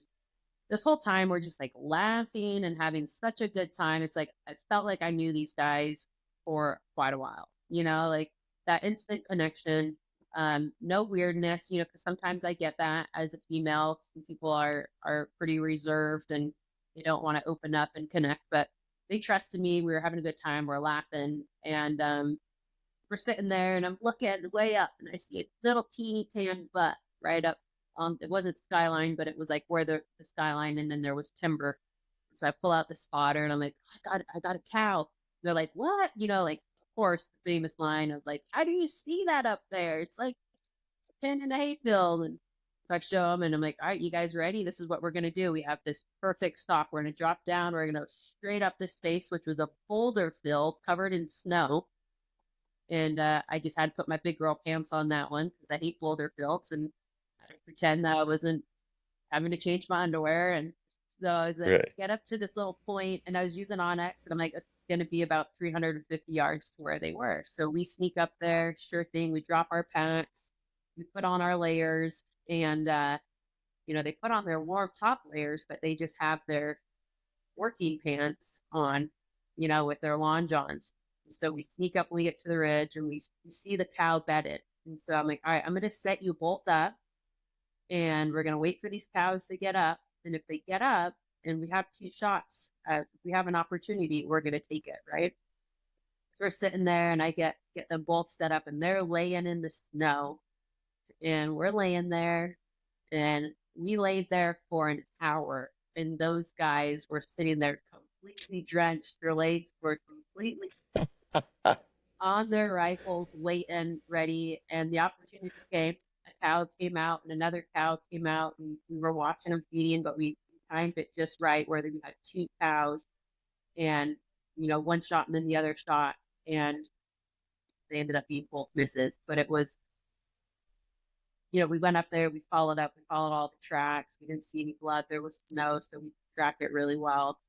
this whole time we're just like laughing and having such a good time. It's like I felt like I knew these guys for quite a while, like that instant connection. No weirdness, because sometimes I get that as a female. Some people are pretty reserved, and they don't want to open up and connect, but they trusted me. We were having a good time. We're laughing, and we're sitting there, and I'm looking way up, and I see a little teeny tan butt right up on. It wasn't skyline, but it was like where the skyline, and then there was timber. So I pull out the spotter, and I'm like, I got a cow. They're like, what? Like, of course, the famous line of like, how do you see that up there? It's like a pin in a hayfield. And so I show them, and I'm like, all right, you guys ready? This is what we're gonna do. We have this perfect stock. We're gonna drop down. We're gonna straight up this space, which was a boulder field covered in snow. And I just had to put my big girl pants on that one because I hate boulder fields, and I had to pretend that I wasn't having to change my underwear. And so I was like, Right. get up to this little point, and I was using Onyx, and I'm like, it's going to be about 350 yards to where they were. So we sneak up there, sure thing. We drop our packs, we put on our layers, and they put on their warm top layers, but they just have their working pants on, with their lawn johns. So we sneak up when we get to the ridge, and we see the cow bedded. And so I'm like, all right, I'm going to set you both up, and we're going to wait for these cows to get up. And if they get up and we have 2 shots, if we have an opportunity, we're going to take it. Right. So we're sitting there, and I get them both set up, and they're laying in the snow, and we're laying there, and we laid there for an hour, and those guys were sitting there completely drenched. Their legs were completely on their rifles, waiting, ready. And the opportunity came. A cow came out, and another cow came out, and we were watching them feeding, but we timed it just right where we had 2 cows, and one shot and then the other shot, and they ended up being both misses. But it was, we went up there, we followed up, we followed all the tracks. We didn't see any blood. There was snow, so we tracked it really well.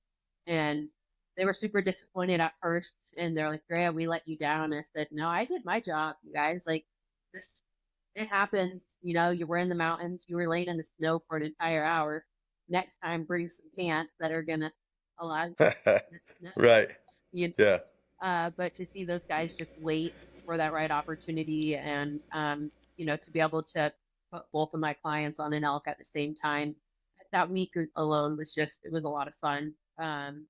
And they were super disappointed at first, and they're like, Graham, we let you down. And I said, no, I did my job, you guys. Like, this, it happens. You were in the mountains, you were laying in the snow for an entire hour. Next time, bring some pants that are gonna allow you to snow. Right. you Yeah. but to see those guys just wait for that right opportunity, and to be able to put both of my clients on an elk at the same time, that week alone was just, it was a lot of fun.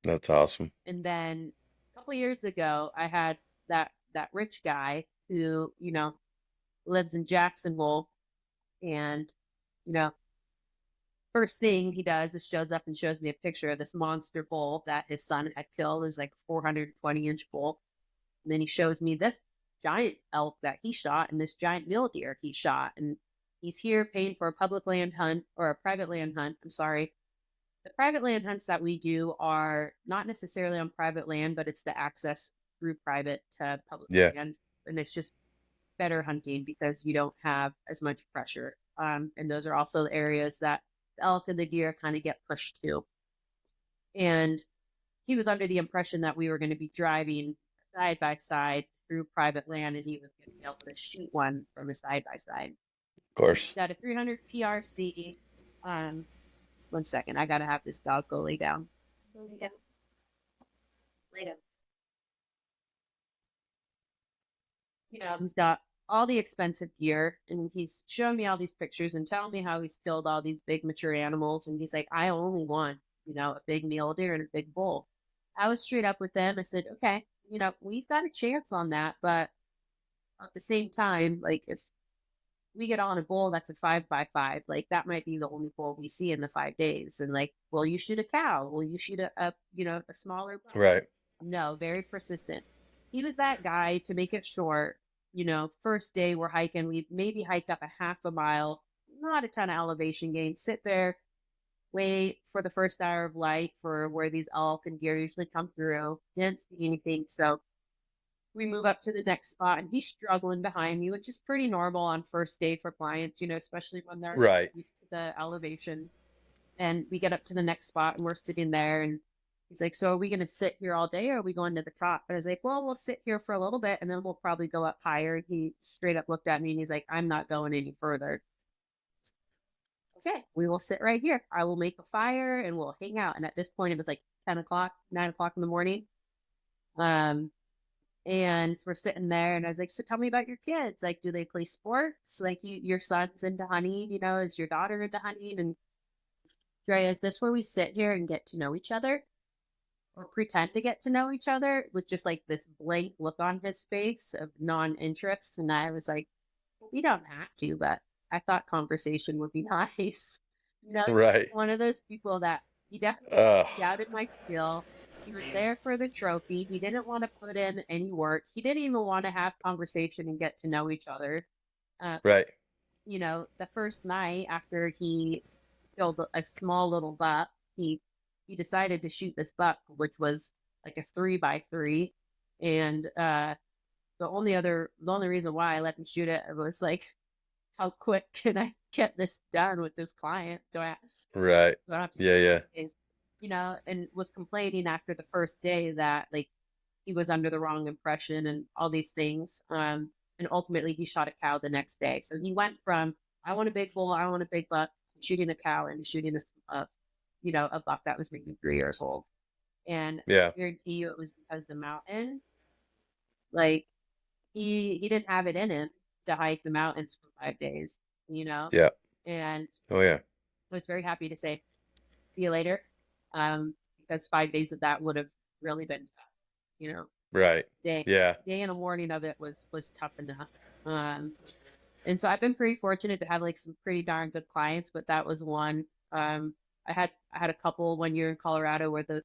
That's awesome. And then a couple years ago, I had that rich guy who, lives in Jacksonville, and you know, first thing he does is shows up and shows me a picture of this monster bull that his son had killed. It was like 420-inch bull. And then he shows me this giant elk that he shot and this giant mule deer he shot. And he's here paying for a public land hunt, or a private land hunt. I'm sorry. The private land hunts that we do are not necessarily on private land, but it's the access through private to public Yeah. land. And it's just better hunting because you don't have as much pressure. And those are also the areas that the elk and the deer kind of get pushed to. And he was under the impression that we were going to be driving side by side through private land, and he was going to be able to shoot one from a side by side. Of course. Got a 300 PRC. One second, I gotta have this dog go lay down. Go lay down. Lay down. He's got all the expensive gear, and he's showing me all these pictures and telling me how he's killed all these big mature animals. And he's like, I only want, a big mule deer and a big bull. I was straight up with them. I said, okay, we've got a chance on that. But at the same time, like, if we get on a bull that's a 5x5, like, that might be the only bull we see in the 5 days. And like, will you shoot a cow? Will you shoot a smaller buck? Right. No, very persistent. He was that guy. To make it short, first day we're hiking, we maybe hike up a half a mile, not a ton of elevation gain, sit there, wait for the first hour of light for where these elk and deer usually come through. Didn't see anything. So we move up to the next spot, and he's struggling behind me, which is pretty normal on first day for clients, especially when they're Right. used to the elevation. And we get up to the next spot, and we're sitting there, and he's like, so are we going to sit here all day, or are we going to the top? And I was like, well, we'll sit here for a little bit, and then we'll probably go up higher. And he straight up looked at me, and he's like, I'm not going any further. Okay, we will sit right here. I will make a fire, and we'll hang out. And at this point, it was like 10 o'clock, 9 o'clock in the morning. And we're sitting there, and I was like, so tell me about your kids. Like, do they play sports? Like, your son's into hunting, is your daughter into hunting? And Dre, is this where we sit here and get to know each other, or pretend to get to know each other, with just like this blank look on his face of non-interest? And I was like, we don't have to, but I thought conversation would be nice. Right. One of those people that he definitely Ugh. doubted my skill. He was there for the trophy. He didn't want to put in any work. He didn't even want to have conversation and get to know each other. Right. The first night after he killed a small little buck, he decided to shoot this buck, which was like a 3x3. And the only reason why I let him shoot it was like, how quick can I get this done with this client? Right. Do I have to Yeah. days? And was complaining after the first day that like he was under the wrong impression and all these things. And ultimately he shot a cow the next day. So he went from, I want a big bull, I want a big buck, shooting a cow, and shooting a buck that was maybe 3 years old. And Yeah. I guarantee you it was because the mountain, like, he didn't have it in him to hike the mountains for 5 days, Yeah. and Oh yeah. I was very happy to say, see you later. Because 5 days of that would have really been tough, Right. day Yeah. day and a morning of it was tough enough. And so I've been pretty fortunate to have like some pretty darn good clients, but that was one. I had a couple one year in Colorado where the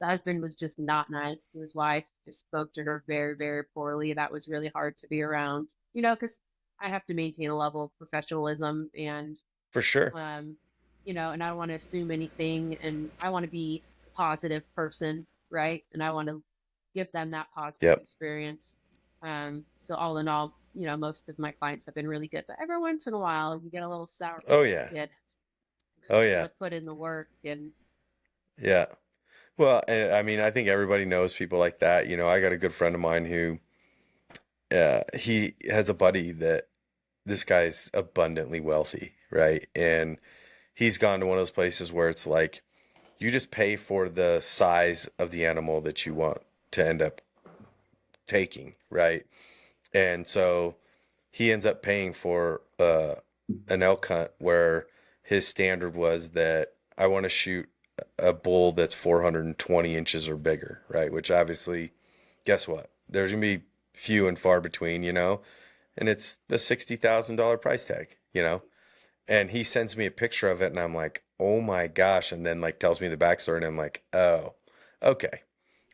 husband was just not nice to his wife. Just spoke to her very, very poorly. That was really hard to be around, because I have to maintain a level of professionalism, and For sure. and I don't want to assume anything, and I want to be a positive person, right? And I want to give them that positive Yep. experience. So all in all, most of my clients have been really good, but every once in a while you get a little sour Oh yeah. kid. Oh You yeah. gotta put in the work, and Yeah. Well, and I mean, I think everybody knows people like that. I got a good friend of mine who, he has a buddy that this guy's abundantly wealthy, right? And he's gone to one of those places where it's like you just pay for the size of the animal that you want to end up taking, right? And so he ends up paying for an elk hunt where his standard was that I want to shoot a bull that's 420 inches or bigger, right? Which obviously, guess what? There's gonna be few and far between, and it's a $60,000 price tag, And he sends me a picture of it, and I'm like, oh my gosh, and then like tells me the backstory, and I'm like, oh, okay,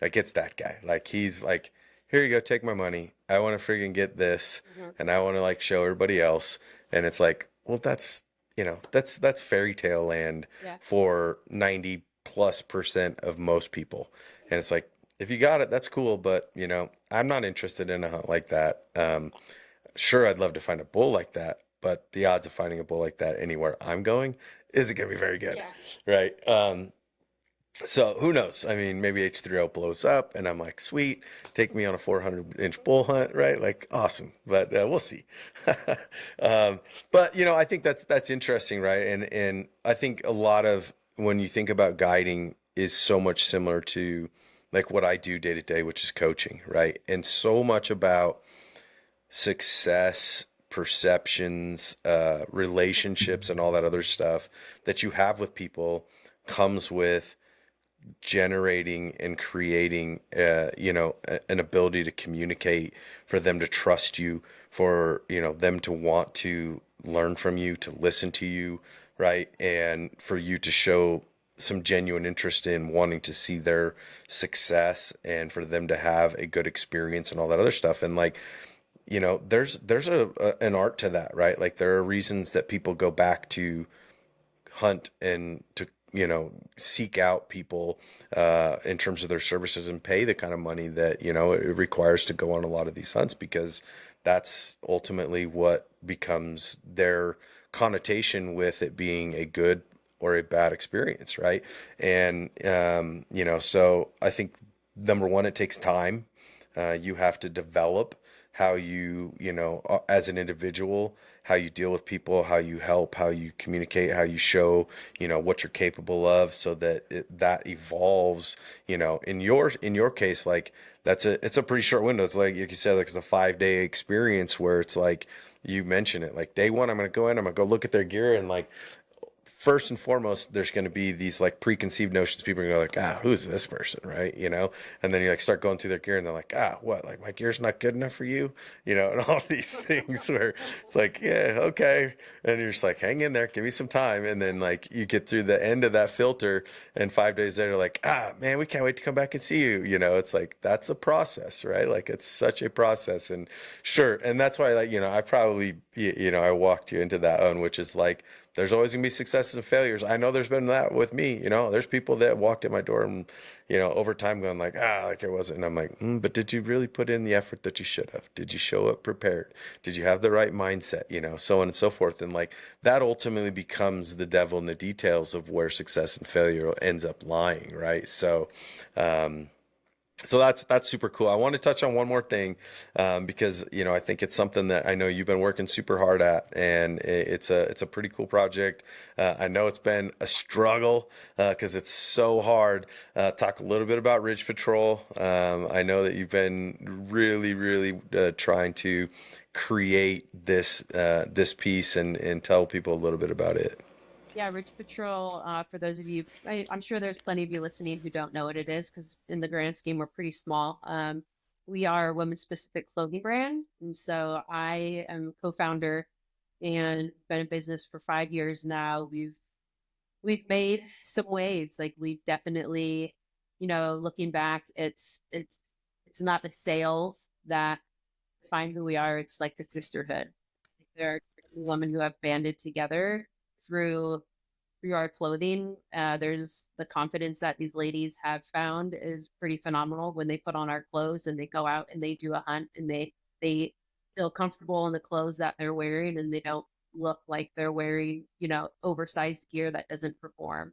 like it's that guy. Like he's like, here you go, take my money. I want to freaking get this, Mhm. and I want to like show everybody else. And it's like, well, that's fairy tale land Yeah. for 90+% of most people. And it's like, if you got it, that's cool, but I'm not interested in a hunt like that. Sure, I'd love to find a bull like that, but the odds of finding a bull like that anywhere I'm going isn't going to be very good, Yeah. right? So who knows? I mean, maybe H3O blows up and I'm like, sweet, take me on a 400-inch bull hunt, right? Like, awesome. But we'll see. But I think that's interesting, right? And I think a lot of when you think about guiding is so much similar to like what I do day to day, which is coaching, right? And so much about success, perceptions, relationships, and all that other stuff that you have with people comes with generating and creating an ability to communicate, for them to trust you, for them to want to learn from you, to listen to you, right? And for you to show some genuine interest in wanting to see their success, and for them to have a good experience and all that other stuff. And like, there's an art to that, right? Like there are reasons that people go back to hunt and to seek out people in terms of their services, and pay the kind of money that it requires to go on a lot of these hunts, because that's ultimately what becomes their connotation with it being a good or a bad experience, right? And so I think number one, it takes time. You have to develop how as an individual, how you deal with people, how you help, how you communicate, how you show, what you're capable of, so that that evolves. In your case, like it's a pretty short window. It's like you said, like it's a 5-day experience where it's like you mention it, like day one, I'm gonna go in, I'm gonna go look at their gear, and like first and foremost, there's going to be these like preconceived notions. People are going to go like, who's this person, right? And then you like start going through their gear, and they're like, what? Like my gear's not good enough for you, and all these things where it's like, yeah, okay, and you're just like, hang in there, give me some time, and then like you get through the end of that filter, and 5 days later, like, man, we can't wait to come back and see you. It's like that's a process, right? Like it's such a process, and sure, and that's why like I probably I walked you into that one, which is like there's always gonna be successes and failures. I know there's been that with me. There's people that walked at my door and, over time going like it wasn't. And I'm like, but did you really put in the effort that you should have? Did you show up prepared? Did you have the right mindset? So on and so forth. And like that ultimately becomes the devil in the details of where success and failure ends up lying, right? So that's super cool. I want to touch on one more thing, because I think it's something that I know you've been working super hard at, and it's a pretty cool project. I know it's been a struggle because it's so hard. Talk a little bit about Ridge Patrol. I know that you've been really, really trying to create this piece, and tell people a little bit about it. Yeah, Ridge Patrol, for those of you, I'm sure there's plenty of you listening who don't know what it is, because in the grand scheme, we're pretty small. We are a women's specific clothing brand. And so I am co-founder and been in business for 5 years now. We've made some waves. Like we've definitely, looking back, it's not the sales that define who we are. It's like the sisterhood. There are women who have banded together through through our clothing. There's the confidence that these ladies have found is pretty phenomenal when they put on our clothes and they go out and they do a hunt, and they feel comfortable in the clothes that they're wearing, and they don't look like they're wearing oversized gear that doesn't perform.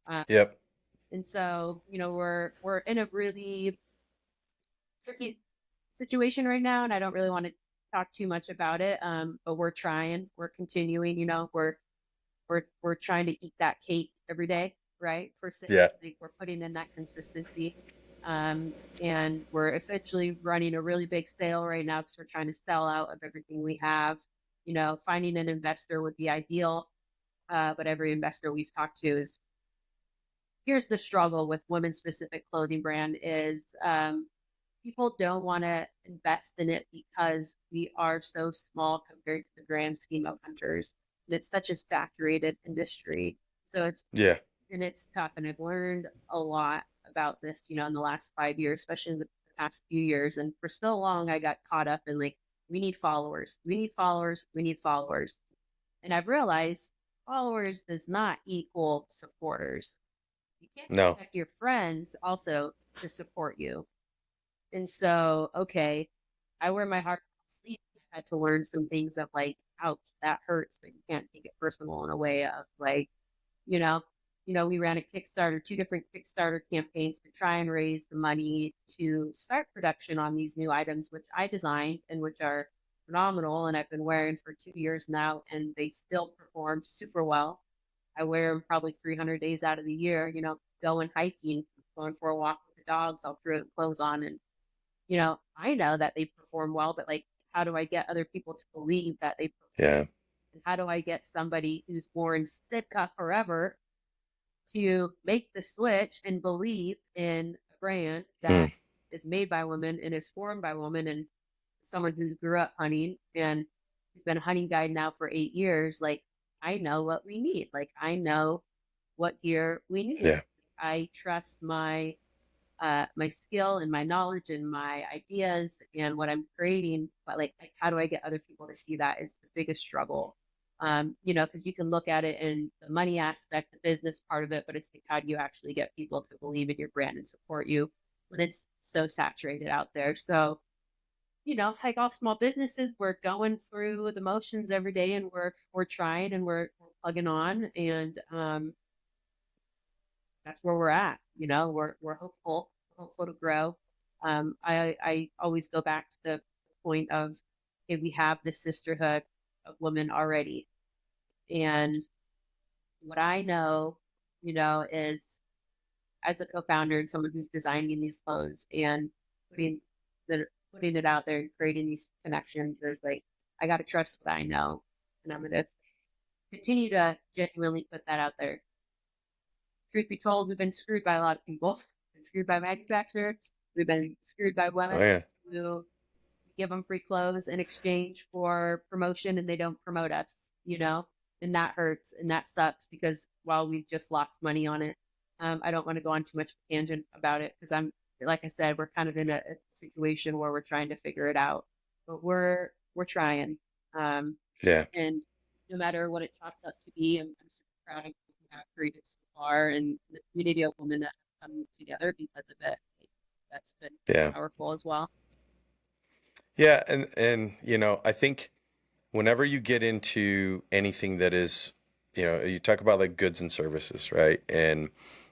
Uh, Yep. and so we're in a really tricky situation right now, and I don't really want to talk too much about it. But we're continuing. We're trying to eat that cake every day, right? For sale. Yeah. Like we're putting in that consistency. And we're essentially running a really big sale right now because we're trying to sell out of everything we have. Finding an investor would be ideal. but every investor we've talked to is here's the struggle with women specific clothing brand is people don't want to invest in it because we are so small compared to the grand scheme of hunters. And it's such a saturated industry. So Yeah. it's tough. And I've learned a lot about this, in the last 5 years, especially in the past few years. And for so long, I got caught up in like, we need followers, we need followers, we need followers. And I've realized followers does not equal supporters. You can't No. expect your friends also to support you. And so, okay, I wear my heart on my sleeve. I had to learn some things of like, ouch, that hurts, but you can't take it personal in a way of like, you know, we ran a Kickstarter, two different Kickstarter campaigns to try and raise the money to start production on these new items, which I designed and which are phenomenal. And I've been wearing for 2 years now, and they still perform super well. I wear them probably 300 days out of the year, going hiking, going for a walk with the dogs. I'll throw the clothes on and I know that they perform well, but like, how do I get other people to believe that they perform? Yeah. And how do I get somebody who's worn Sitka forever to make the switch and believe in a brand Hmm. that is made by women and is formed by women and someone who's grew up hunting and who's been a hunting guide now for 8 years? Like, I know what we need. Like, I know what gear we need. Yeah. I trust my skill and my knowledge and my ideas and what I'm creating. But like, how do I get other people to see that is the biggest struggle. Because you can look at it in the money aspect, the business part of it, but it's like, how do you actually get people to believe in your brand and support you when it's so saturated out there? So, like all small businesses, we're going through the motions every day, and we're trying and we're plugging on, and that's where we're at. We're hopeful to grow. I always go back to the point of, okay, we have this sisterhood of women already, and what I know, is as a co-founder and someone who's designing these clothes and putting putting it out there and creating these connections is like, I got to trust what I know, and I'm going to continue to genuinely put that out there. Truth be told, we've been screwed by a lot of people. We've been screwed by manufacturers. We've been screwed by Oh women yeah. who give them free clothes in exchange for promotion, and they don't promote us, and that hurts and that sucks because while we've just lost money on it, I don't want to go on too much of a tangent about it because like I said, we're kind of in a situation where we're trying to figure it out, but we're trying. Um, Yeah. and no matter what it chalks up to be, I'm super proud of what we have created so far and the community of women that have come together because of it. That's been Yeah. powerful as well. Yeah. And I think whenever you get into anything that is, you talk about like goods and services, right? And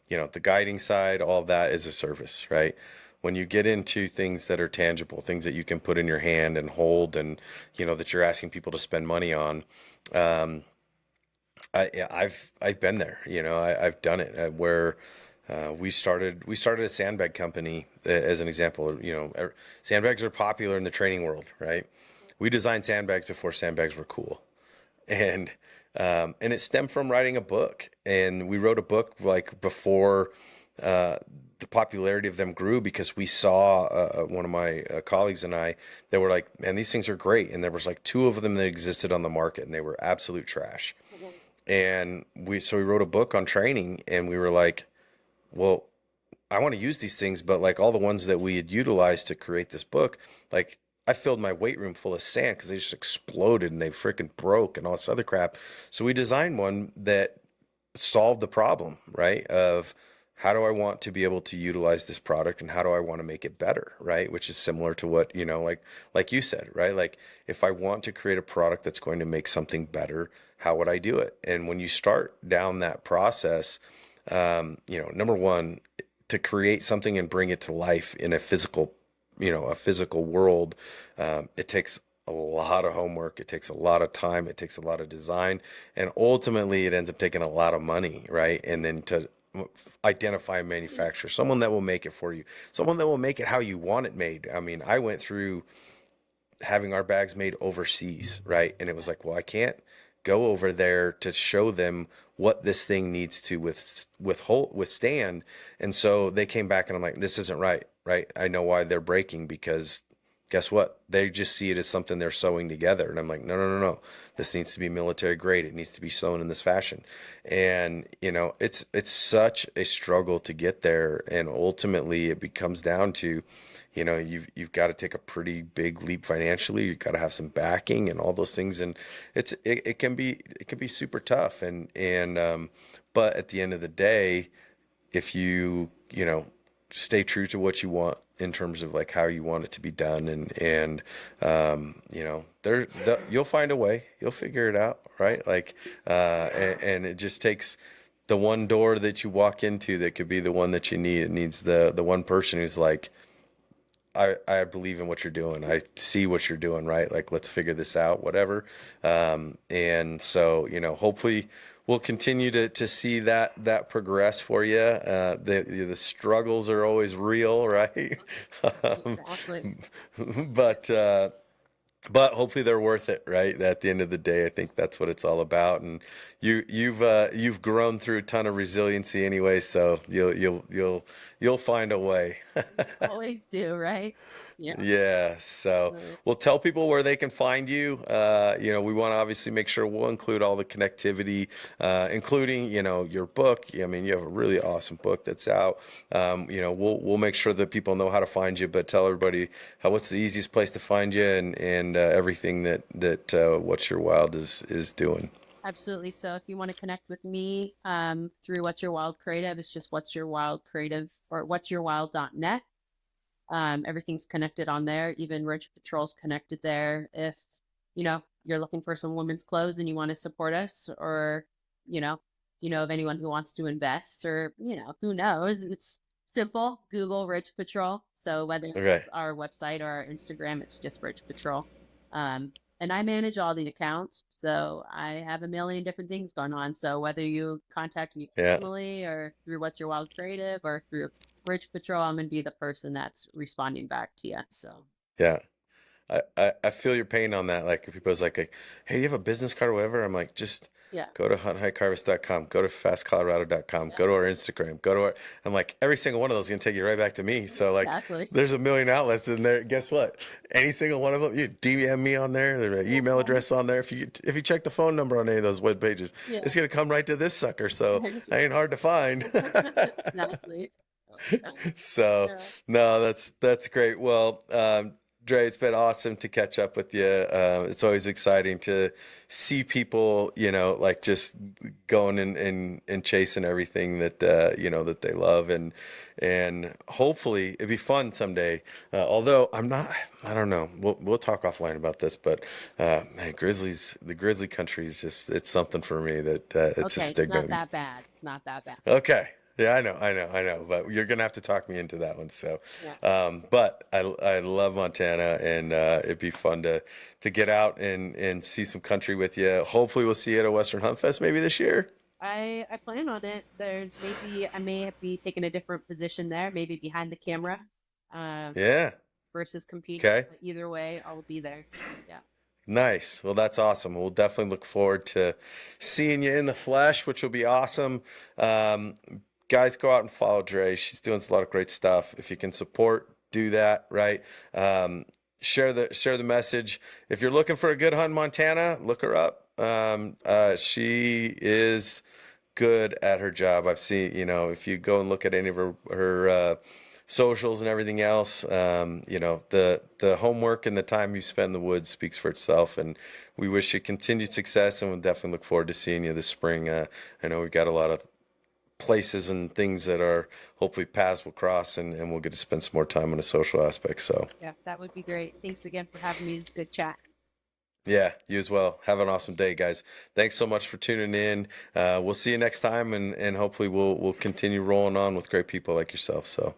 the guiding side, all of that is a service, right? When you get into things that are tangible, things that you can put in your hand and hold, and that you're asking people to spend money on, um, yeah, I've been there. I've done it where we started a sandbag company as an example. Sandbags are popular in the training world, right? We designed sandbags before sandbags were cool, and and it stemmed from writing a book. And we wrote a book like before uh, the popularity of them grew because we saw one of my colleagues and I that were like, man, these things are great, and there was like two of them that existed on the market, and they were absolute trash. And we wrote a book on training, and we were like, well, I want to use these things, but like all the ones that we had utilized to create this book, like I filled my weight room full of sand because they just exploded and they freaking broke and all this other crap. So we designed one that solved the problem, right? Of how do I want to be able to utilize this product and how do I want to make it better, right? Which is similar to what, like you said, right? Like if I want to create a product that's going to make something better, how would I do it? And when you start down that process, number one, to create something and bring it to life in a physical world, it takes a lot of homework. It takes a lot of time. It takes a lot of design, and ultimately, it ends up taking a lot of money, right? And then to identify a manufacturer, someone that will make it for you, someone that will make it how you want it made. I mean, I went through having our bags made overseas, right? And it was like, well, I can't go over there to show them what this thing needs to withstand. And so they came back and I'm like, this isn't right, right? I know why they're breaking, because guess what? They just see it as something they're sewing together. And I'm like, no, no, no, no. This needs to be military grade. It needs to be sewn in this fashion. And, it's such a struggle to get there. And ultimately it becomes down to, you've got to take a pretty big leap financially. You've got to have some backing and all those things. And it can be super tough. But at the end of the day, if stay true to what you want in terms of like how you want it to be done, you'll find a way, you'll figure it out, right? Like and it just takes the one door that you walk into that could be the one that you need. It needs the one person who's like, I believe in what you're doing. I see what you're doing, right? Like, let's figure this out, whatever. And so, hopefully we'll continue to see that progress for you. The struggles are always real, right? Um, Exactly. but, but hopefully they're worth it, right? At the end of the day, I think that's what it's all about. And you've grown through a ton of resiliency anyway, so you'll find a way. Always do, right? Yeah. Yeah. So, well, tell people where they can find you. We want to obviously make sure we'll include all the connectivity, including, your book. I mean, you have a really awesome book that's out. We'll make sure that people know how to find you, but tell everybody what's the easiest place to find you, and everything that What's Your Wild is doing. Absolutely. So if you want to connect with me through What's Your Wild Creative, it's just What's Your Wild Creative or what'syourwild.net. Everything's connected on there. Even Rich Patrol's connected there. If you're looking for some women's clothes and you want to support us, or you know of anyone who wants to invest, or who knows, it's simple. Google Rich Patrol. So whether it's Okay. our website or our Instagram, it's just Rich Patrol. And I manage all the accounts, so I have a million different things going on. So whether you contact me Yeah. personally or through What's Your Wild Creative or through Rich Patrol, I'm gonna be the person that's responding back to you. So Yeah. I feel your pain on that. Like, if people's like, hey, do you have a business card or whatever? I'm like, just yeah, go to hunthikeharvest.com, go to fastcolorado.com, yeah, go to our Instagram, I'm like, every single one of those is going to take you right back to me. So like, exactly. there's a million outlets in there. Guess what? Any single one of them, you DM me on there, there's an email Mhm. address on there. If you check the phone number on any of those web pages, Yeah, it's going to come right to this sucker. So I ain't hard to find. exactly. So Yeah. no, that's great. Well, Dre, it's been awesome to catch up with you. It's always exciting to see people, like just going and chasing everything that they love, and hopefully it'd be fun someday. Although I don't know. We'll talk offline about this, but man, the Grizzly country is it's something for me that it's a Okay, it's stigma. not that bad. It's not that bad. Okay. Yeah, I know. But you're gonna have to talk me into that one. So, Yeah. but I love Montana, and it'd be fun to get out and see some country with you. Hopefully, we'll see you at a Western Hunt Fest maybe this year. I plan on it. There's maybe I may be taking a different position there, maybe behind the camera, uh, Yeah. versus competing. Okay. But either way, I'll be there. Yeah. Nice. Well, that's awesome. We'll definitely look forward to seeing you in the flesh, which will be awesome. Um, Guys, go out and follow Dre. She's doing a lot of great stuff. If you can support, do that, right? Share the message. If you're looking for a good hunt in Montana, look her up. She is good at her job. I've seen, if you go and look at any of her socials and everything else, the homework and the time you spend in the woods speaks for itself. And we wish you continued success, and we'll definitely look forward to seeing you this spring. I know we've got a lot of places and things that are hopefully paths will cross, and we'll get to spend some more time on a social aspect. So, Yeah, that would be great. Thanks again for having me. It's a good chat. yeah, you as well. Have an awesome day, guys. Thanks so much for tuning in. We'll see you next time, and hopefully we'll continue rolling on with great people like yourself. So.